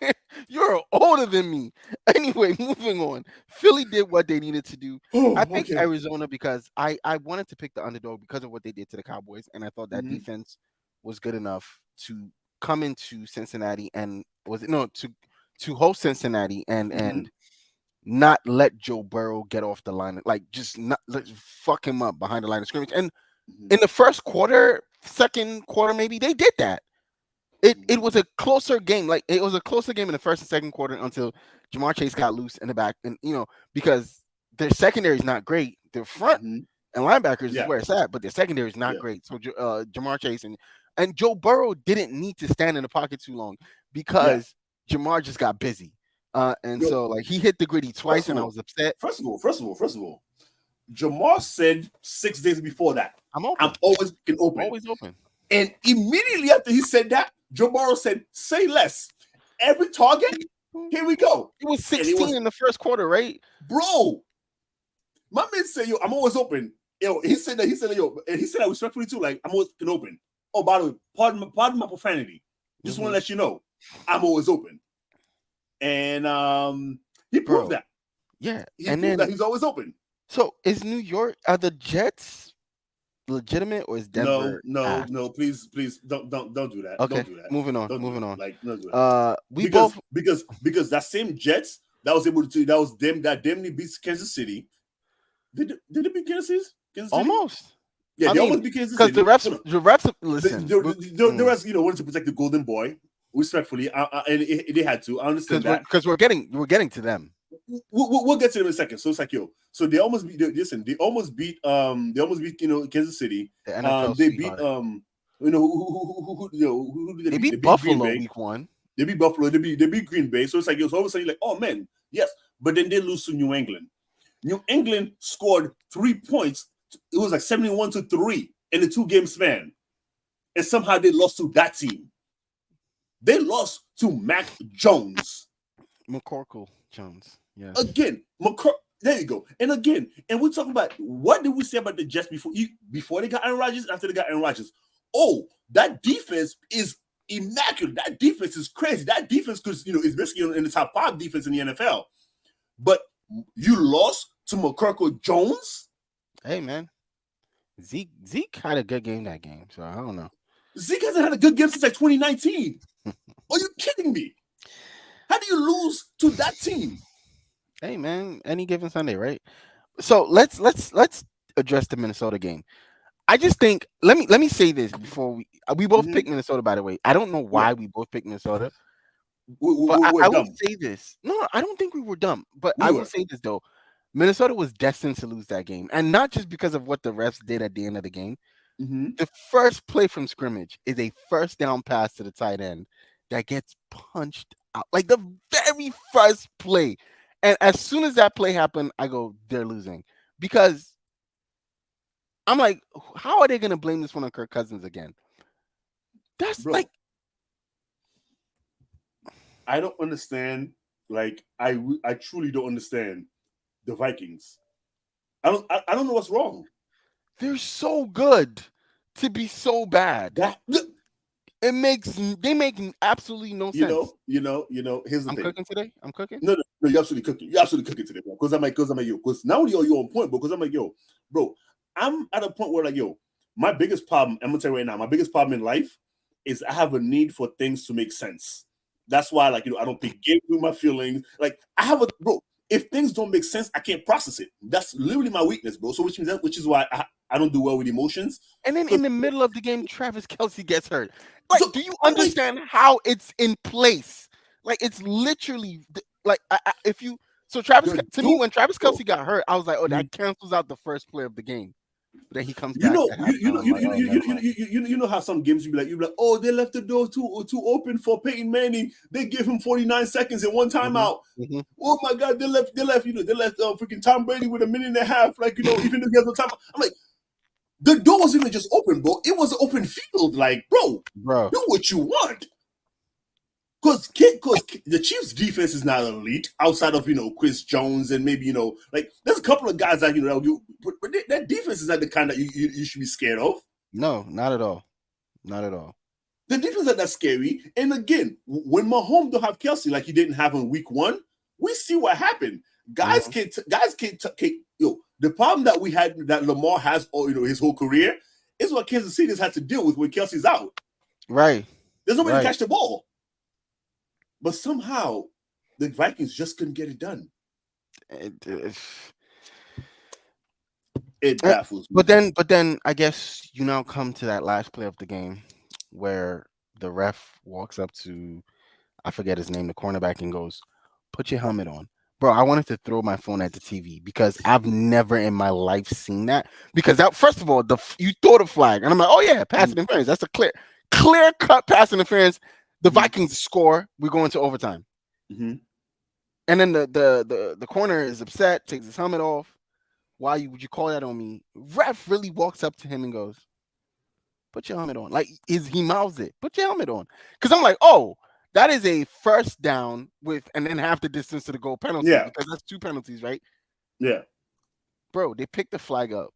You're older than me. Anyway, moving on. Philly did what they needed to do. I picked Arizona because I wanted to pick the underdog because of what they did to the Cowboys, and I thought that defense was good enough to come into Cincinnati to host Cincinnati and not let Joe Burrow get off the line, just not fuck him up behind the line of scrimmage. And in the first quarter, second quarter, maybe they did that. It was a closer game. It was a closer game in the first and second quarter until Jamar Chase got loose in the back, and because their secondary is not great. Their front and linebackers is where it's at, but their secondary is not great. So Jamar Chase and Joe Burrow didn't need to stand in the pocket too long because Jamar just got busy. So he hit the gritty twice, and I was upset. First of all, Jamar said 6 days before that, I'm always open. Always open. And immediately after he said that, Joe Burrow said, "Say less. Every target, here we go." It was 16 in the first quarter, right? Bro, my man said, "Yo, I'm always open." Yo, he said that, and he said that respectfully too. I'm always open. Oh, by the way, pardon my profanity. Just want to let you know, I'm always open. And he proved that. Yeah. He proved that he's always open. So is New York, are the Jets legitimate, or is Denver? No, please don't do that. Okay. Don't do that. Moving on. Don't do that. Because that same Jets that was able to that damnly beats Kansas City. Did it beat Kansas City? Almost. Yeah, they almost beat Kansas City. Because the refs listen. The refs, wanted to protect the golden boy. Respectfully, and they had to. I understand that because we're getting to them. We'll get to them in a second. So it's so they almost beat. Listen, they almost beat Kansas City. The NFL they beat they beat Buffalo week 1. They beat Buffalo. They beat Green Bay. So it's so all of a sudden you're like, oh man, yes. But then they lose to New England. New England scored 3 points. It was 71-3 in the 2-game span, and somehow they lost to that team. They lost to Mac Jones. McCorkle Jones. Yeah. Again, there you go. And we're talking about what did we say about the Jets before they got Aaron Rodgers, after they got Aaron Rodgers? Oh, that defense is immaculate. That defense is crazy. That defense, because is basically in the top 5 defense in the NFL. But you lost to McCorkle Jones? Hey man. Zeke had a good game that game, so I don't know. Zeke hasn't had a good game since 2019. Are you kidding me? How do you lose to that team? Hey man, any given Sunday, right? So let's address the Minnesota game. I just think let me say this before we both picked Minnesota, by the way. I don't know why we both picked Minnesota. I will say this. No, I don't think we were dumb. But I will say this though. Minnesota was destined to lose that game, and not just because of what the refs did at the end of the game. The first play from scrimmage is a first down pass to the tight end that gets punched out, like the very first play. And as soon as that play happened, I go, they're losing, because I'm like, how are they going to blame this one on Kirk Cousins again? That's Bro, like, I don't understand. Like, I truly don't understand the Vikings. I don't know what's wrong. they're so good to be so bad. They make absolutely no sense. Here's the I'm thing. cooking today. I'm cooking. No, you're absolutely cooking. You're absolutely cooking today, bro. Because I'm like, yo, because now you're on point, bro. Because I'm like, yo, bro, I'm at a point where, like, yo, my biggest problem, I'm gonna tell you right now, my biggest problem in life is I have a need for things to make sense. That's why, like, I don't think game through my feelings. Like, bro, if things don't make sense, I can't process it. That's literally my weakness, bro. So which is why I don't do well with emotions. And then in the middle of the game, Travis Kelce gets hurt. Like, So, do you understand how it's in place? Like, it's literally like if you. So me, when Travis Kelce got hurt, I was like, oh, that cancels out the first play of the game. But then he comes back. You know how some games you be like, oh, they left the door too open for Peyton Manning. They give him 49 seconds and one timeout. Oh my God, they left freaking Tom Brady with a minute and a half. Like, even though he has no time. I'm like, the door wasn't even just open, bro. It was an open field. Like, bro, do what you want. Because the Chiefs' defense is not elite outside of, Chris Jones and maybe, like, there's a couple of guys that, but that defense is not the kind that you should be scared of. No, not at all. Not at all. The defense is not that scary. And again, when Mahomes don't have Kelce like he didn't have in week 1, we see what happened. Guys can't, the problem that we had, that Lamar has, his whole career, is what Kansas City has had to deal with when Kelce's out. Right. There's nobody to catch the ball. But somehow, the Vikings just couldn't get it done. It baffles me. But then I guess you now come to that last play of the game where the ref walks up to, I forget his name, the cornerback, and goes, "Put your helmet on." Bro, I wanted to throw my phone at the TV because I've never in my life seen that. Because that, first of all, you throw the flag, and I'm like, oh yeah, pass interference. That's a clear cut pass interference. The Vikings score. We go into overtime. And then the corner is upset, takes his helmet off. Why would you call that on me? Ref really walks up to him and goes, "Put your helmet on." Like, he mouths it. "Put your helmet on." Because I'm like, oh, that is a first down and then half the distance to the goal penalty. Yeah. Because that's 2 penalties, right? Yeah. Bro, they pick the flag up.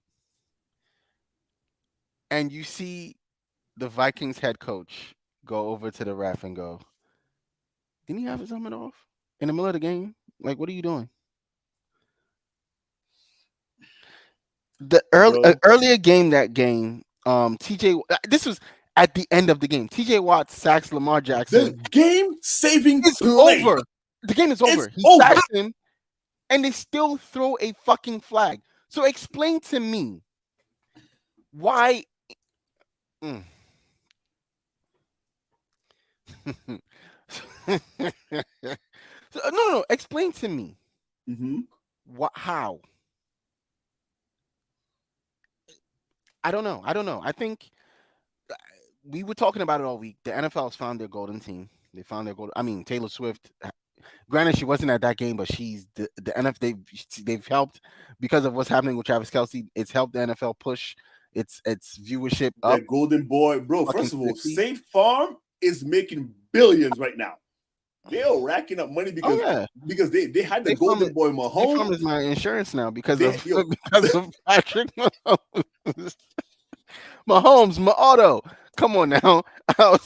And you see the Vikings head coach go over to the ref and go, "Didn't he have his helmet off in the middle of the game? Like, what are you doing?" The earlier game, TJ, this was at the end of the game. TJ Watt sacks Lamar Jackson. The game saving is over. The game is over. He sacks him, and they still throw a fucking flag. So explain to me why. No. Explain to me. How? I don't know. I think we were talking about it all week. The NFL has found their golden team. They found their golden. I mean, Taylor Swift. Granted, she wasn't at that game, but she's the NFL. They've helped because of what's happening with Travis Kelce. It's helped the NFL push its viewership up. That golden boy, bro. First of all, State Farm is making billions right now. They're racking up money because they had the golden boy Mahomes. State Farm is my insurance now because of Patrick Mahomes. Mahomes, my auto. Come on now. I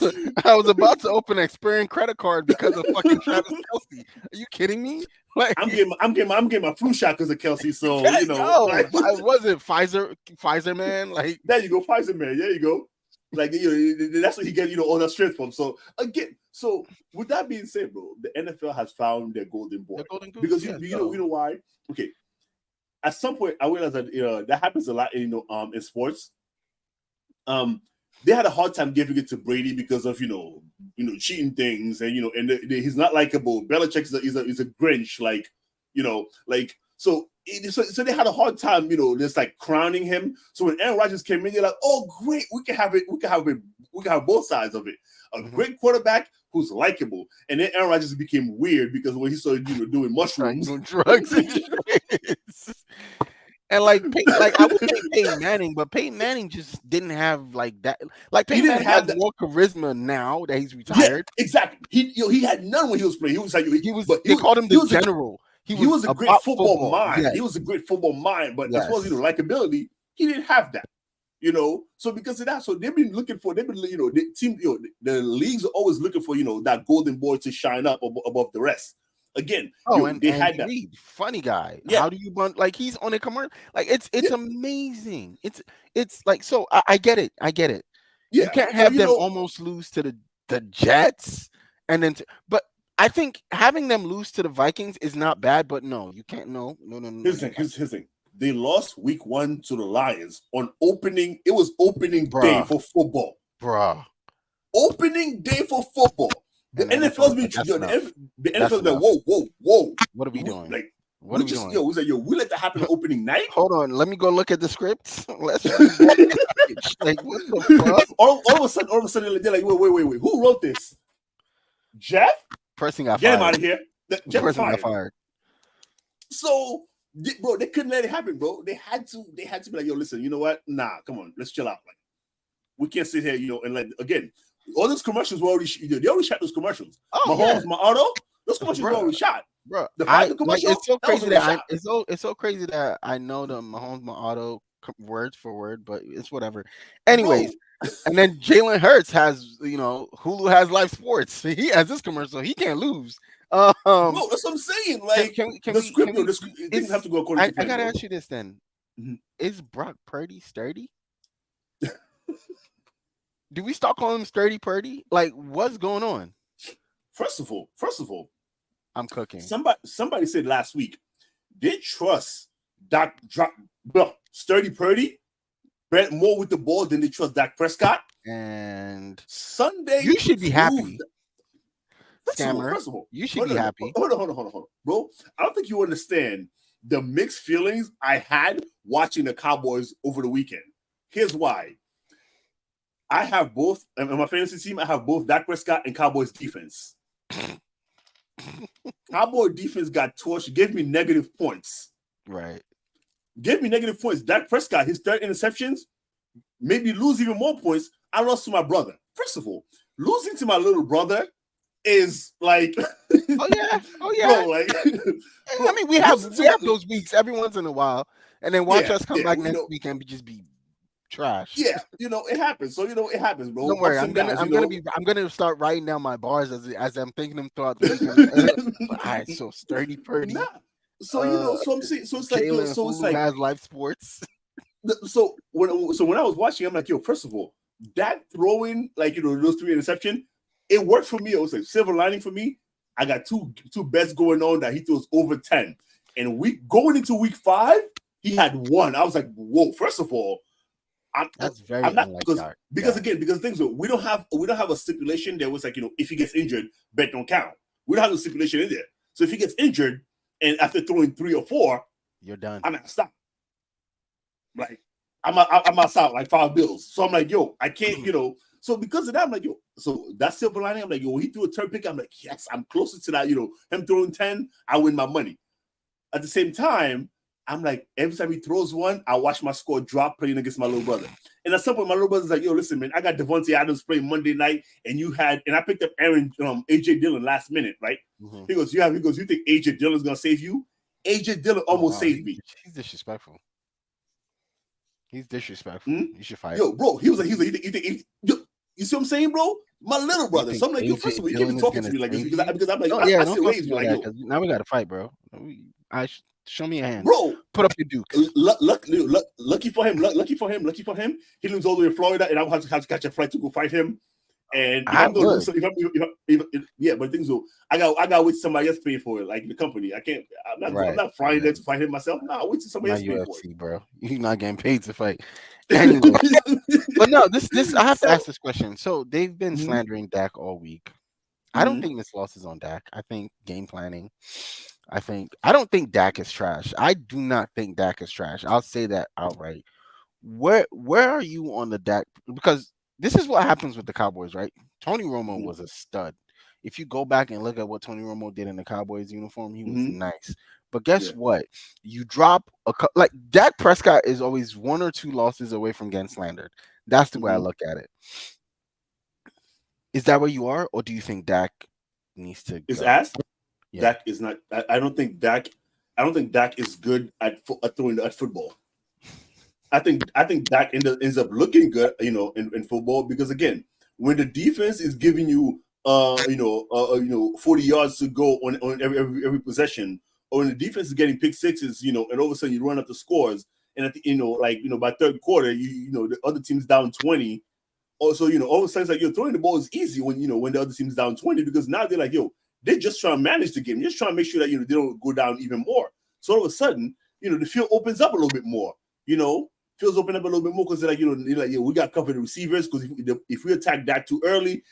was about to open an Experian credit card because of fucking Travis Kelce. Are you kidding me? Like, I'm getting my flu shot because of Kelce. So like, was it Pfizer man? Like, there you go, Pfizer man. There you go. Like, that's what he gets, all that strength from. So again, with that being said, bro, the NFL has found their golden boy. Because you know why? Okay. At some point, I realized that that happens a lot in sports. They had a hard time giving it to Brady because of cheating things and and he's not likable. Belichick is a Grinch, like So they had a hard time, just like crowning him. So when Aaron Rodgers came in, they're like, "Oh, great, we can have it. We can have both sides of it. A great quarterback who's likable." And then Aaron Rodgers became weird because when he started, doing mushrooms, drugs, and like I would say Peyton Manning, but Peyton Manning just didn't have like that. Like Peyton Manning has more charisma now that he's retired. Yeah, exactly. He had none when he was playing. He was like they called him the general. He was a great football mind. Yes. He was a great football mind, but as far as likability, he didn't have that. So because of that, so the leagues are always looking for that golden boy to shine up above the rest. Again, they had that funny guy. Yeah. How do you like he's on a commercial? Like it's amazing. It's like so I get it. Yeah. You can't have them almost lose to the Jets and then but I think having them lose to the Vikings is not bad, but no, you can't. No. Here's the thing. They lost week 1 to the Lions on opening. It was opening day for football, Opening day for football. The NFL's been the NFL's like, whoa. What are we doing? Like, what are we doing? We like, we let that happen on opening night. Hold on, let me go look at the scripts. Let's like what the fuck? All of a sudden, they're like, wait. Who wrote this? Jeff? Person got Get fired. him out of here. Jeff person got fired. So, bro, they couldn't let it happen, bro. They had to be like, yo, listen, you know what? Nah, come on, let's chill out. Like, we can't sit here, and like again, all those commercials were already they already shot those commercials. Mahomes, my auto, those commercials were already shot. Bro, it's so crazy that it's so crazy that I know the Mahomes, my auto word for word, but it's whatever. Anyways, and then Jalen Hurts has, Hulu has live sports. He has this commercial. He can't lose. No, that's what I'm saying. Like the script didn't have to go according to plan. I gotta ask you this then: Is Brock Purdy sturdy? Do we start calling him Sturdy Purdy? Like, what's going on? First of all, I'm cooking. Somebody said last week they trust Sturdy Purdy more with the ball than they trust Dak Prescott. And Sunday, you should be happy. Scammer. First of all, you should be happy. Hold on, bro. I don't think you understand the mixed feelings I had watching the Cowboys over the weekend. Here's why. I have both in my fantasy team. I have both Dak Prescott and Cowboys defense. Cowboy defense got torched. Gave me negative points. Right. Gave me negative points. Dak Prescott, his third interceptions, made me lose even more points. I lost to my brother. First of all, losing to my little brother is like, oh yeah, bro, like, I mean, we have those weeks every once in a while, and then watch us come back next week and just be trash. Yeah, it happens. So it happens, bro. Don't worry, I'm gonna start writing down my bars as I'm thinking them throughout the weekend. All right, so Sturdy Purdy. Nah. So so I'm saying, so it's like, so it's like has live sports. So when I was watching, I'm like, first of all, that throwing like those 3 interceptions, it worked for me. It was like silver lining for me. I got two bets going on that he throws over 10, and going into week 5, he had 1. I was like, whoa. First of all, I'm not because things are, we don't have a stipulation that was like if he gets injured, bet don't count. We don't have a stipulation in there. So if he gets injured and after throwing 3 or 4, you're done. I'm gonna stop. Like I'm outside like $5. So I'm like, I can't, So because of that, I'm like, so that's silver lining. I'm like, when he threw a turn pick, I'm like, yes, I'm closer to that. Him throwing 10, I win my money. At the same time, I'm like, every time he throws one, I watch my score drop playing against my little brother. And at some point, my little brother's like, listen, man, I got Devontae Adams playing Monday night, and I picked up AJ Dillon last minute, right? Mm-hmm. He goes, you think AJ Dillon's gonna save you? AJ Dillon almost saved me. He's disrespectful. He's disrespectful. You should fight. Bro, he was like, you see what I'm saying, bro? My little brother. So I'm like, first of all, you can't be talking to me like this because I'm like, I still raised you like, now we gotta fight, bro. Show me a hand, bro. Put up your dukes. Lucky for him. He lives all the way in Florida, and I will have to catch a flight to go fight him. And but things will. I got to wait till somebody else pay for it, like the company. I can't. I'm not flying there to fight him myself. No, I'll wait till somebody else pay for it, bro. You're not getting paid to fight. Anyway, but no, this I have to ask this question. So they've been slandering Dak all week. I don't think this loss is on Dak. I think game planning. I don't think Dak is trash. I do not think Dak is trash. I'll say that outright. Where are you on the Dak? Because this is what happens with the Cowboys, right? Tony Romo Mm-hmm. was a stud. If you go back and look at what Tony Romo did in the Cowboys uniform, he was Mm-hmm. nice. But guess Yeah. what? You drop like Dak Prescott is always one or two losses away from getting slandered. That's the way I Mm-hmm. look at it. Is that where you are, or do you think Dak needs to It's go? asked. Yeah. Dak is not. I don't think Dak. I don't think Dak is good at throwing at football. I think Dak ends up looking good, in football because again, when the defense is giving you 40 yards to go on every possession, or when the defense is getting pick sixes, and all of a sudden you run up the scores, and at the, by third quarter, the other team's down 20. Also, all of a sudden, it's like, throwing the ball is easy when the other team's down 20 because now they're like, they're just trying to manage the game, just trying to make sure that they don't go down even more. So all of a sudden, the field opens up a little bit more. Fields open up a little bit more because they're like, we got covered the receivers because if we attack that too early,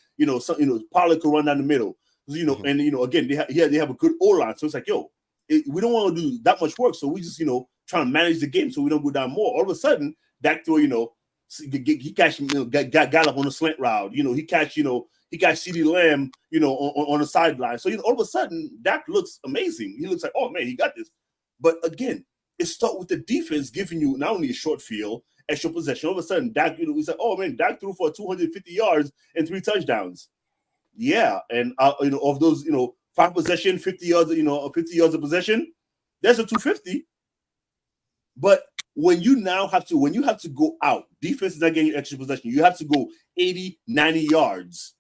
Pollard could run down the middle. Mhm. And again, they have a good O line, so it's like, we don't want to do that much work, so we just trying to manage the game so we don't go down more. All of a sudden, Dak throw, he catch Gallup on a slant route. He catch CeeDee Lamb, on the sideline. So all of a sudden, Dak looks amazing. He looks like, oh man, he got this. But again, it starts with the defense giving you not only a short field, extra possession. All of a sudden, Dak, we said, oh man, Dak threw for 250 yards and 3 touchdowns. Yeah, and of those, 5 possession, 50 yards, 50 yards of possession, there's a 250. But when you have to go out, defense is not getting extra possession. You have to go 80, 90 yards.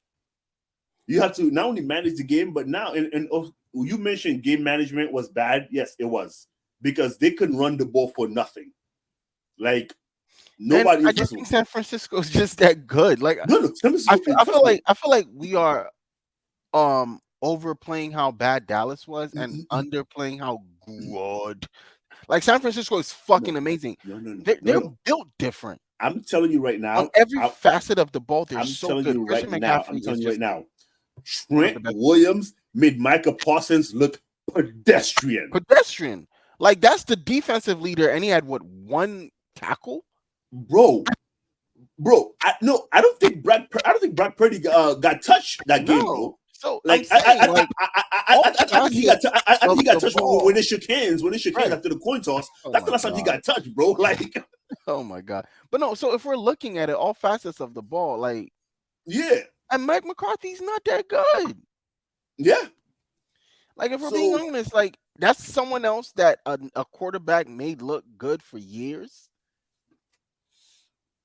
You have to not only manage the game, but now, and you mentioned game management was bad. Yes, it was. Because they couldn't run the ball for nothing. Like, nobody. And I just think San Francisco is just that good. Like, No, I feel like we are overplaying how bad Dallas was and underplaying how good. Like San Francisco is fucking amazing. They're built different. I'm telling you right now. On every facet of the ball, they're I'm so telling good. you right Christian now. McCaffrey I'm telling you is right now. just Trent Williams made Micah Parsons look pedestrian. Pedestrian. Like that's the defensive leader, and he had what, one tackle? Bro, I don't think Brad Purdy got touched that game, bro. So like, I'm saying, I think he got touched when they shook hands. When they shook hands Right. after the coin toss, Oh that's the my last time he God. got touched, bro. Like, Oh my God. But no, so if we're looking at it, all facets of the ball, like, yeah, and Mike McCarthy's not that good. yeah. Like, if we're being honest, like that's someone else that a quarterback made look good for years.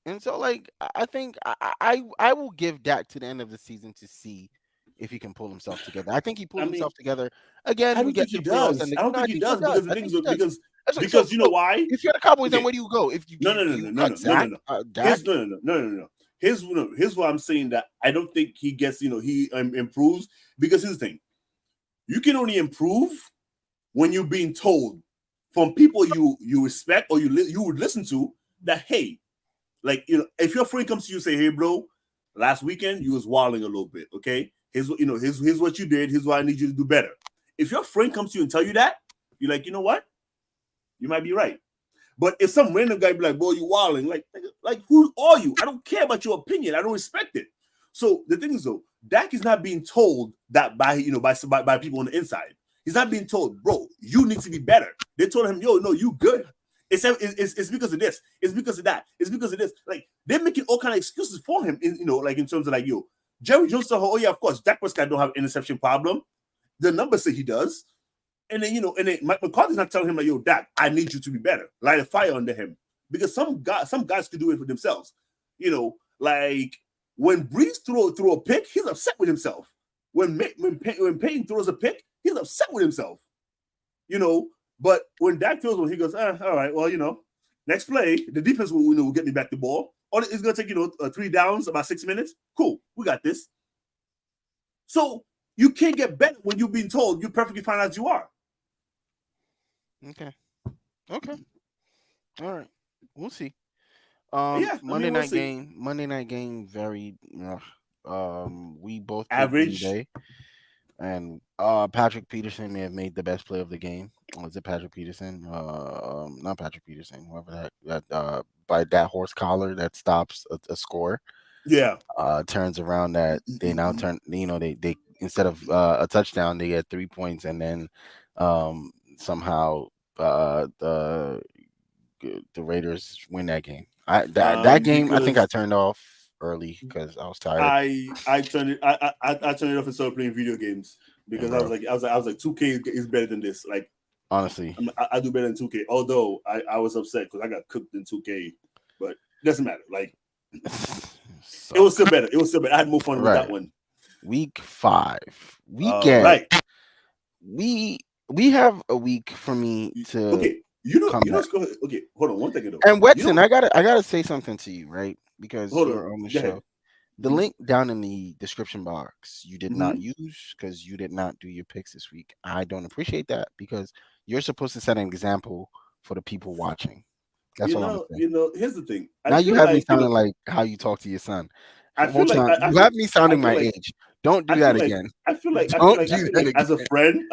And so, like, I think I will give Dak to the end of the season to see if he can pull himself together. I think he pulled himself together. Again, I we don't get think he to playoffs, does. and I don't think he does because the thing is because you know why? If you're the Cowboys, then where do you go? If you No. Dak? Here's what I'm saying, that I don't think he gets, he improves, because here's the thing: you can only improve when you're being told from people you respect or you would listen to that, hey, like, if your friend comes to you and say, hey bro, last weekend you was wilding a little bit, okay? Here's what you did, here's what I need you to do better. If your friend comes to you and tell you that, you're like, you know what? You might be right. But if some random guy be like, bro, you wilding, like who are you? I don't care about your opinion. I don't respect it. So the thing is though, Dak is not being told that by people on the inside. He's not being told, bro, you need to be better. They told him, yo, no, you good. It's because of this. It's because of that. It's because of this. Like, they're making all kind of excuses for him. Like in terms of like, yo, Jerry Jones said, oh yeah, of course, Dak Prescott don't have an interception problem. The numbers say he does. And then Mike McCarthy's not telling him like, yo, Dak, I need you to be better. Light a fire under him. Because some guys could do it for themselves. Like when Breeze throw a pick, he's upset with himself. When Payton throws a pick, he's upset with himself. But when Dak throws one, he goes, all right, well, next play, the defense will get me back the ball. Or it's going to take, 3 downs, about 6 minutes. Cool, we got this. So you can't get better when you're being told you're perfectly fine as you are. Okay. All right. We'll see. Monday night game, very we both average. And Patrick Peterson may have made the best play of the game. Was it Patrick Peterson? Not Patrick Peterson. Whoever that by that horse collar that stops a score. Yeah. Turns around that they now turn. They instead of a touchdown, they get 3 points, and then somehow the Raiders win that game. That game, I think I turned off early because I was tired. I turned it off and started playing video games because I was like 2K is better than this. Like honestly, I do better than 2K. Although I was upset because I got cooked in 2K, but it doesn't matter. Like it was still better. I had more fun with that one. Week 5, weekend. We have a week for me to okay. Okay, hold on one second though. And Wedson, I gotta say something to you, right? Because you're on the show. Ahead. The link down in the description box you did not use because you did not do your picks this week. I don't appreciate that because you're supposed to set an example for the people watching. That's all I'm saying. Here's the thing. Now you have me sounding like how you talk to your son. I feel like you have me sounding my age. Don't do that again. I feel like as a friend,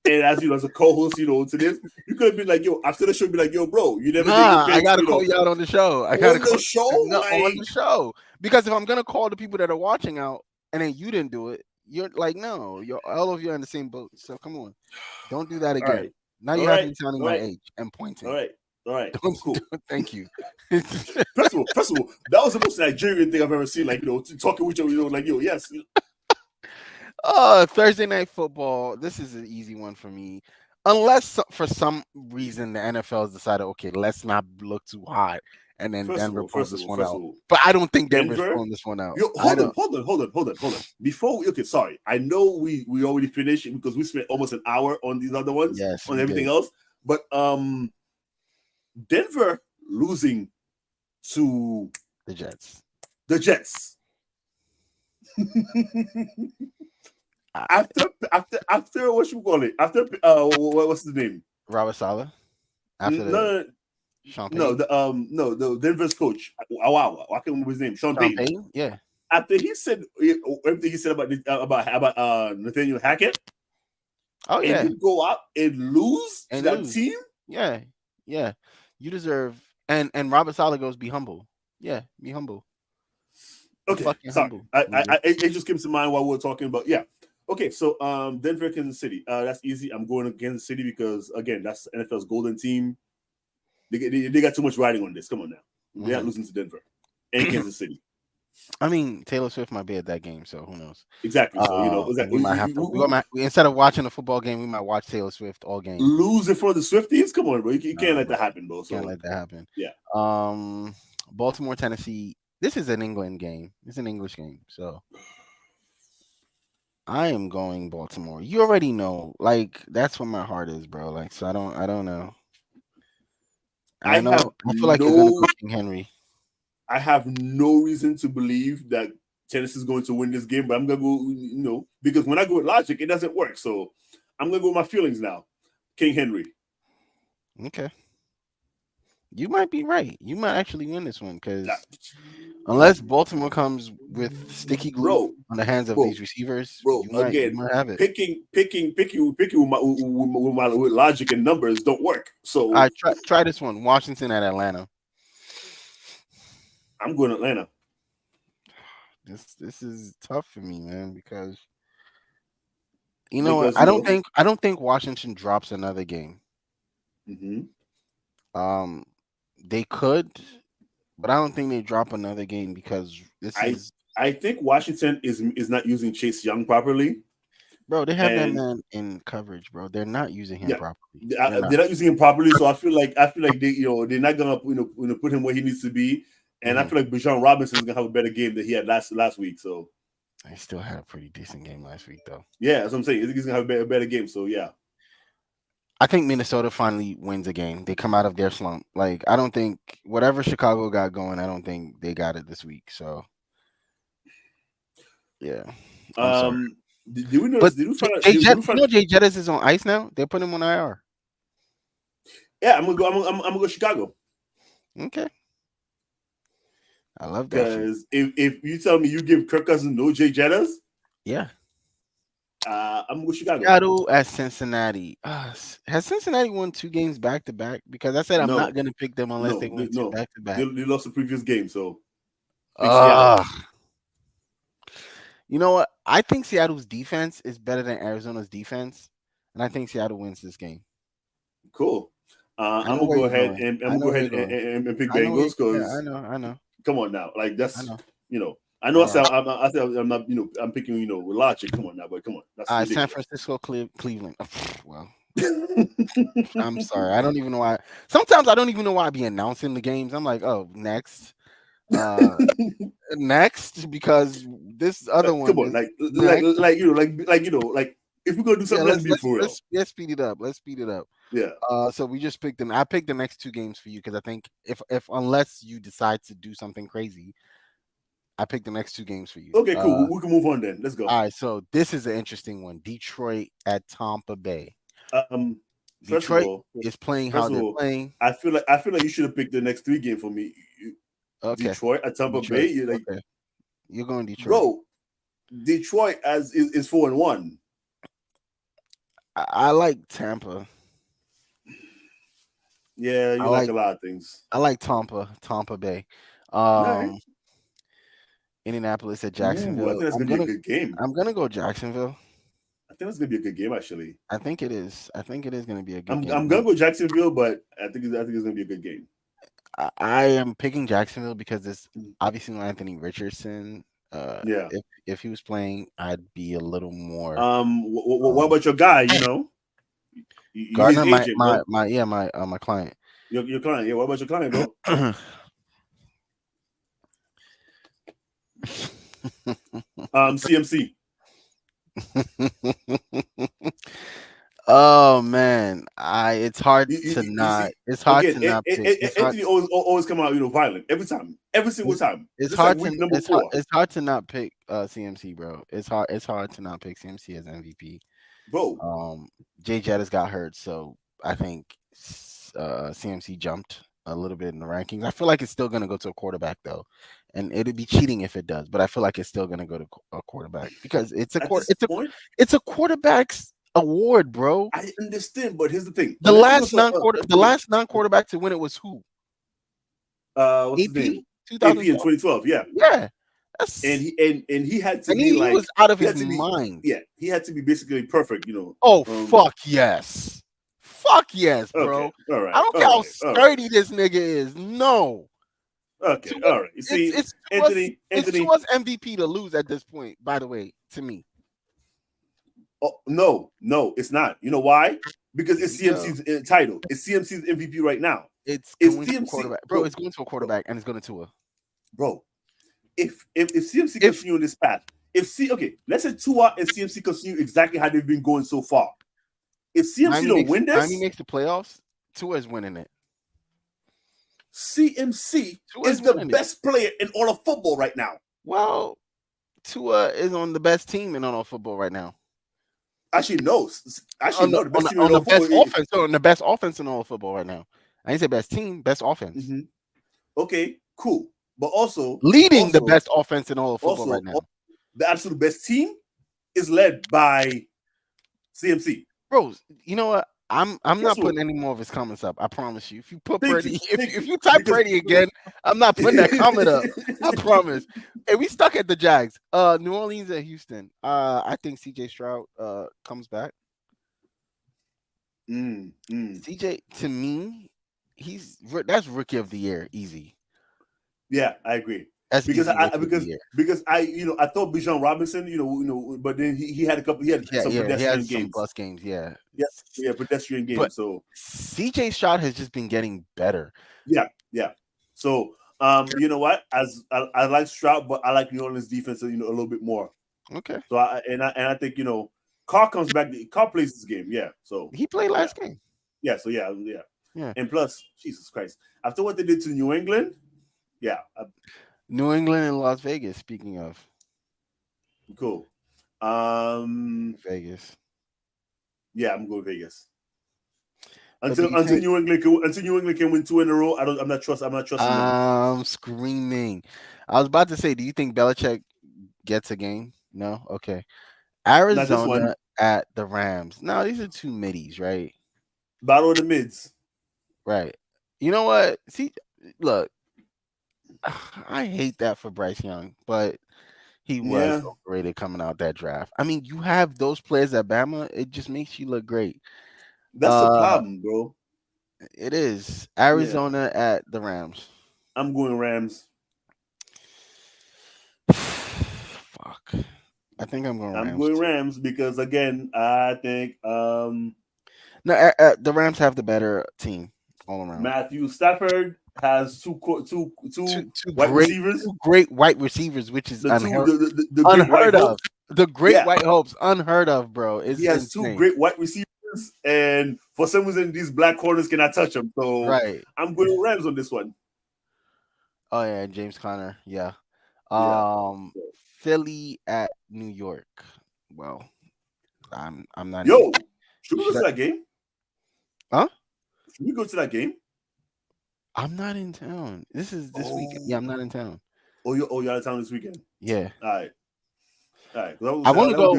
and as as a co-host, to this, you could be like, yo, after the show, be like, yo, bro, you never. I gotta call you out on the show. I gotta call on the show because if I'm gonna call the people that are watching out, and then you didn't do it, you're like, no, all of you are in the same boat. So come on, don't do that again. Right. Now you have me sounding my age and pointing. All right, cool. Thank you. First of all, that was the most Nigerian thing I've ever seen. Like, talking with you, like, yo, yes. Thursday night football. This is an easy one for me. Unless for some reason the NFL has decided, okay, let's not look too hot, and then Denver pulls this one out. But I don't think Denver's pulling this one out. Yo, hold on. Before sorry. I know we already finished because we spent almost an hour on these other ones, on everything else. But Denver losing to the Jets. After what you call it? After what's the name? Robert Saleh. The Denver's coach. Wow, I can't remember his name. Sean Payton. Yeah. After he said everything he said about Nathaniel Hackett. Oh yeah. And you go out and lose to that team. Yeah. You deserve. And Robert Saleh goes, be humble. Yeah, be humble. Okay, sorry. Humble. It just came to mind while we were talking about Okay, so Denver, Kansas City. That's easy. I'm going to Kansas City because again, that's NFL's golden team. They got too much riding on this. Come on now, they're not losing to Denver and Kansas City. I mean, Taylor Swift might be at that game, so who knows? Exactly. So we might have to. Instead of watching a football game, we might watch Taylor Swift all game. Lose in front of the Swifties? Come on, bro. You can't let that happen, bro. Can't let that happen. Yeah. Baltimore, Tennessee. This is an England game. It's an English game, so I am going Baltimore. You already know, like that's where my heart is, bro. Like, so I don't know. I feel like you're gonna go King Henry. I have no reason to believe that Tennessee is going to win this game, but I'm gonna go, because when I go with logic, it doesn't work. So I'm gonna go with my feelings now. King Henry. Okay. You might be right. You might actually win this one because unless Baltimore comes with sticky glue on the hands of these receivers, you might have it. Picking with logic and numbers don't work. So I try this one. Washington at Atlanta. I'm going Atlanta. This is tough for me, man, because what? I don't think Washington drops another game. Mm-hmm. They could, but I don't think they drop another game because I think Washington is not using Chase Young properly. Bro, they have that man in coverage, bro. They're not using him properly. They're not using him properly, so I feel like they they're not gonna put him where he needs to be. And I feel like Bijan Robinson is gonna have a better game than he had last week. So he still had a pretty decent game last week, though. Yeah, that's what I'm saying. He's gonna have a better game. So yeah, I think Minnesota finally wins a game. They come out of their slump. Like I don't think whatever Chicago got going, I don't think they got it this week. So yeah. Did we know? Jay Jettis is on ice now. They're putting him on IR. Yeah, I'm gonna go Chicago. Okay. I love that. Because if you tell me you give Kirk Cousins no Jay Jettis, yeah, I'm with Chicago. Seattle at Cincinnati. Has Cincinnati won 2 games back to back? Because I said I'm not going to pick them unless they win 2 back to back. They lost the previous game, so pick Seattle. You know what? I think Seattle's defense is better than Arizona's defense, and I think Seattle wins this game. Cool. I'm gonna go ahead and pick Bengals because I know. Come on now, like that's I know. I'm not. I'm picking. With logic. Come on now, but come on. That's San Francisco, Cleveland. Well, I'm sorry. I don't even know why. Sometimes I don't even know why I be announcing the games. I'm like, oh, next. Next, because this other one. Come on, like if we're gonna do something, let's be for real. Let's speed it up. Yeah. So we just picked them. I picked the next 2 games for you because I think if unless you decide to do something crazy, I picked the next 2 games for you. Okay, cool. We can move on then. Let's go. All right. So this is an interesting one. Detroit at Tampa Bay. Detroit is playing how they're playing. I feel like you should have picked the next 3 games for me. Okay. Detroit at Tampa Bay. You're going Detroit, bro. Detroit is 4-1. I like Tampa. Yeah, you like a lot of things. I like Tampa Bay. Right. Indianapolis at Jacksonville. I think that's gonna be a good game. I'm gonna go Jacksonville. I think that's gonna be a good game, actually. I think it is gonna be a good game. I'm gonna go Jacksonville, but I think it's gonna be a good game. I am picking Jacksonville because it's obviously no Anthony Richardson. If he was playing, I'd be a little more. What about your guy? Gardner, my client. Your client. Yeah. What about your client, bro? CMC. Oh man, it's hard to not pick. Anthony always come out, violent every single time. It's hard to not pick CMC, bro. It's hard to not pick CMC as MVP, bro. Jay Jettis got hurt, so I think CMC jumped a little bit in the rankings. I feel like it's still gonna go to a quarterback though, and it'd be cheating if it does. But I feel like it's still gonna go to a quarterback because it's a quarterback's award, bro. I understand, but here's the thing: the last non-quarterback to win it was who? What's his name? AP in 2012. Yeah. And he had to be like, was out of his mind. He had to be basically perfect, Fuck yes. Fuck yes, bro. Okay. All right. I don't care how sturdy this nigga is. No. Okay. All right. You see, Anthony. It's Tua's MVP to lose at this point, by the way, to me. Oh, no, it's not. You know why? Because it's CMC's title. It's CMC's MVP right now. It's going to a quarterback. Bro, it's going to a quarterback and it's going to Tua. Bro, if CMC continue on this path, let's say Tua and CMC continue exactly how they've been going so far. If CMC don't win this, Miami makes the playoffs, Tua is winning it. CMC is the best player in all of football right now. Well, Tua is on the best team in all of football right now. Actually, no. The best team on the best offense. So on the best offense in all of football right now. I didn't say best team, best offense. Mm-hmm. Okay, cool. But also leading the best offense in all of football right now. The absolute best team is led by CMC. Bro, you know what? I'm not putting any more of his comments up. I promise you. If you put Brady, if you type Brady again, I'm not putting that comment up. I promise. Hey, we stuck at the Jags. New Orleans at Houston. I think CJ Stroud comes back. CJ, to me, that's rookie of the year, easy. Yeah, I agree. Because I thought Bijan Robinson, but then he had some pedestrian games. Some bus games, yeah, pedestrian games. But so CJ Stroud has just been getting better. Yeah. So you know what? As I like Stroud, but I like New Orleans defense, a little bit more. Okay. So I think Carr comes back. Carr plays this game. Yeah. So he played last game. Yeah. So yeah. And plus, Jesus Christ, after what they did to New England, New England and Las Vegas. Speaking of, cool. Vegas. Yeah, I'm going Vegas. Until New England can win 2 in a row, I'm not trusting them. I'm screaming. I was about to say, do you think Belichick gets a game? No. Okay. Arizona at the Rams. No, these are two middies, right? Battle of the mids. Right. You know what? See, look, I hate that for Bryce Young, but he was overrated coming out that draft. I mean, you have those players at Bama, it just makes you look great. That's the problem, bro. It is. Arizona at the Rams. I'm going Rams. Fuck. I think I'm going Rams. I'm going Rams because again, I think no, the Rams have the better team all around. Matthew Stafford has two wide receivers. Two great white receivers, which is unheard of. The great white hopes, unheard of, bro. He has insane. 2 great white receivers, and for some reason, these black corners cannot touch them. So I'm going Rams on this one. Oh yeah, James Conner. Yeah. Philly at New York. Well, I'm not. Should we go to that game? Huh? Should we go to that game? I'm not in town. This weekend. Yeah, I'm not in town. You're out of town this weekend? Yeah. All right. I want to go.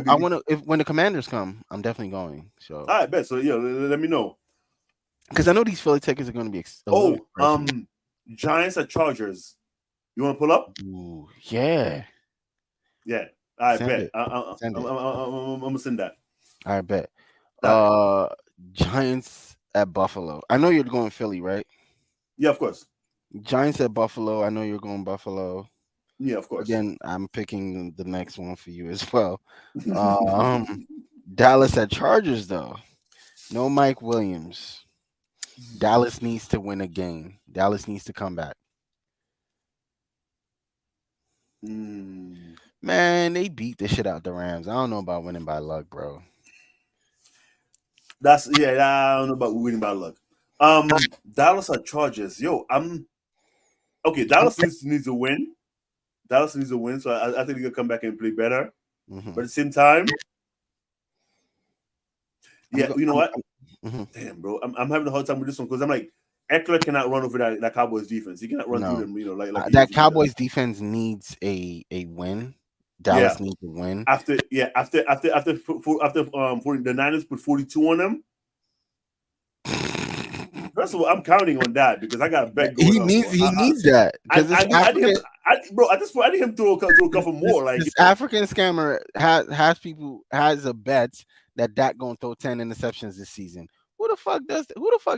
If when the Commanders come, I'm definitely going. So. All right, bet. So let me know. Because I know these Philly tickets are going to be. Giants at Chargers. You want to pull up? Ooh, yeah. Yeah. All right, bet. I'm gonna send that. All right, bet. Giants at Buffalo. I know you're going Philly, right? Yeah, of course. Giants at Buffalo. I know you're going Buffalo. Yeah, of course. Again, I'm picking the next one for you as well. Dallas at Chargers, though. No Mike Williams. Dallas needs to win a game. Dallas needs to come back. Man, they beat the shit out the Rams. I don't know about winning by luck, bro. I don't know about winning by luck. Dallas at Chargers. Dallas needs to win. Dallas needs to win, so I think they're gonna come back and play better. Mm-hmm. But at the same time, you know what? Damn, bro, I'm having a hard time with this one because I'm like, Eckler cannot run over that Cowboys defense. He cannot run through them. Like that Cowboys defense needs a win. Dallas needs to win. After the Niners put 42 on them. First of all, I'm counting on that because I got a bet going on. He needs that. Bro, at this point, I need him to throw a couple more. Like this African scammer has a bet that Dak gonna throw 10 interceptions this season. Who the fuck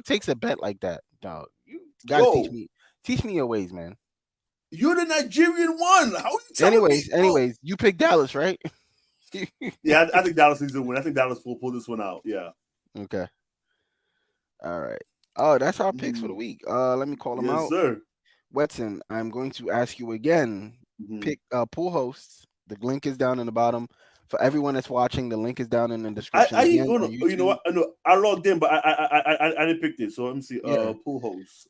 takes a bet like that, dog? You gotta teach me your ways, man. You're the Nigerian one. How are you telling me? Anyways, you picked Dallas, right? Yeah, I think Dallas needs to win. I think Dallas will pull this one out. Yeah. Okay. All right. Oh, that's our picks for the week. Let me call them out. Yes, sir. Wetson, I'm going to ask you again. Pick pool hosts. The link is down in the bottom. For everyone that's watching, the link is down in the description. You know what? I logged in, but I didn't pick this. So let me see. Pool hosts.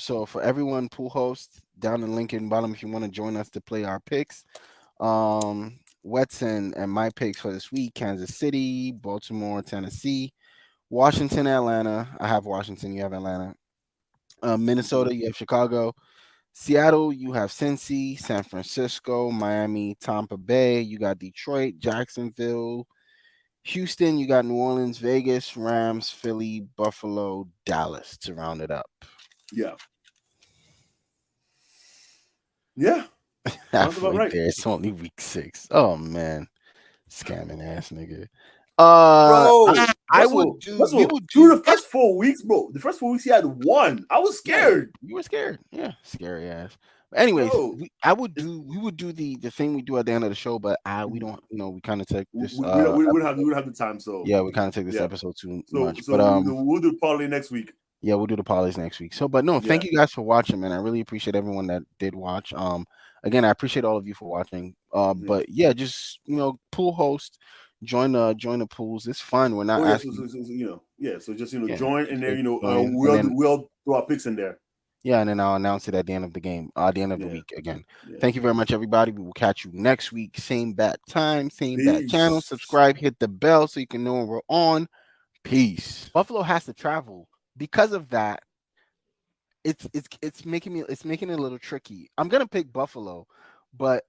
So for everyone, pool hosts down in the link in the bottom if you want to join us to play our picks. Wetson and my picks for this week: Kansas City, Baltimore, Tennessee, Washington, Atlanta. I have Washington. You have Atlanta. Minnesota. You have Chicago. Seattle, you have Cincy, San Francisco, Miami, Tampa Bay. You got Detroit, Jacksonville, Houston. You got New Orleans, Vegas, Rams, Philly, Buffalo, Dallas to round it up. Yeah. Halfway right. There. It's only week 6. Oh man, scamming ass nigga. Bro, I would do. We would do the first 4 weeks, bro. The first 4 weeks he had 1. I was scared. You were scared. Yeah, scary ass. But anyways, we would do the thing we do at the end of the show, but we don't. We kind of take this. We don't have the time. So yeah, we kind of take this episode too much. So but we'll do parlay next week. Yeah, we'll do the parlays next week. So, but no, thank you guys for watching, man. I really appreciate everyone that did watch. Again, I appreciate all of you for watching. But yeah, just pool host. Join the pools. It's fun. We're not asking. So just join in there. We'll throw our picks in there. Yeah, and then I'll announce it at the end of the game. At the end of the week again. Yeah. Thank you very much, everybody. We will catch you next week. Same bat time, same bat channel. Subscribe, hit the bell so you can know when we're on. Peace. Buffalo has to travel because of that. It's making it a little tricky. I'm gonna pick Buffalo, but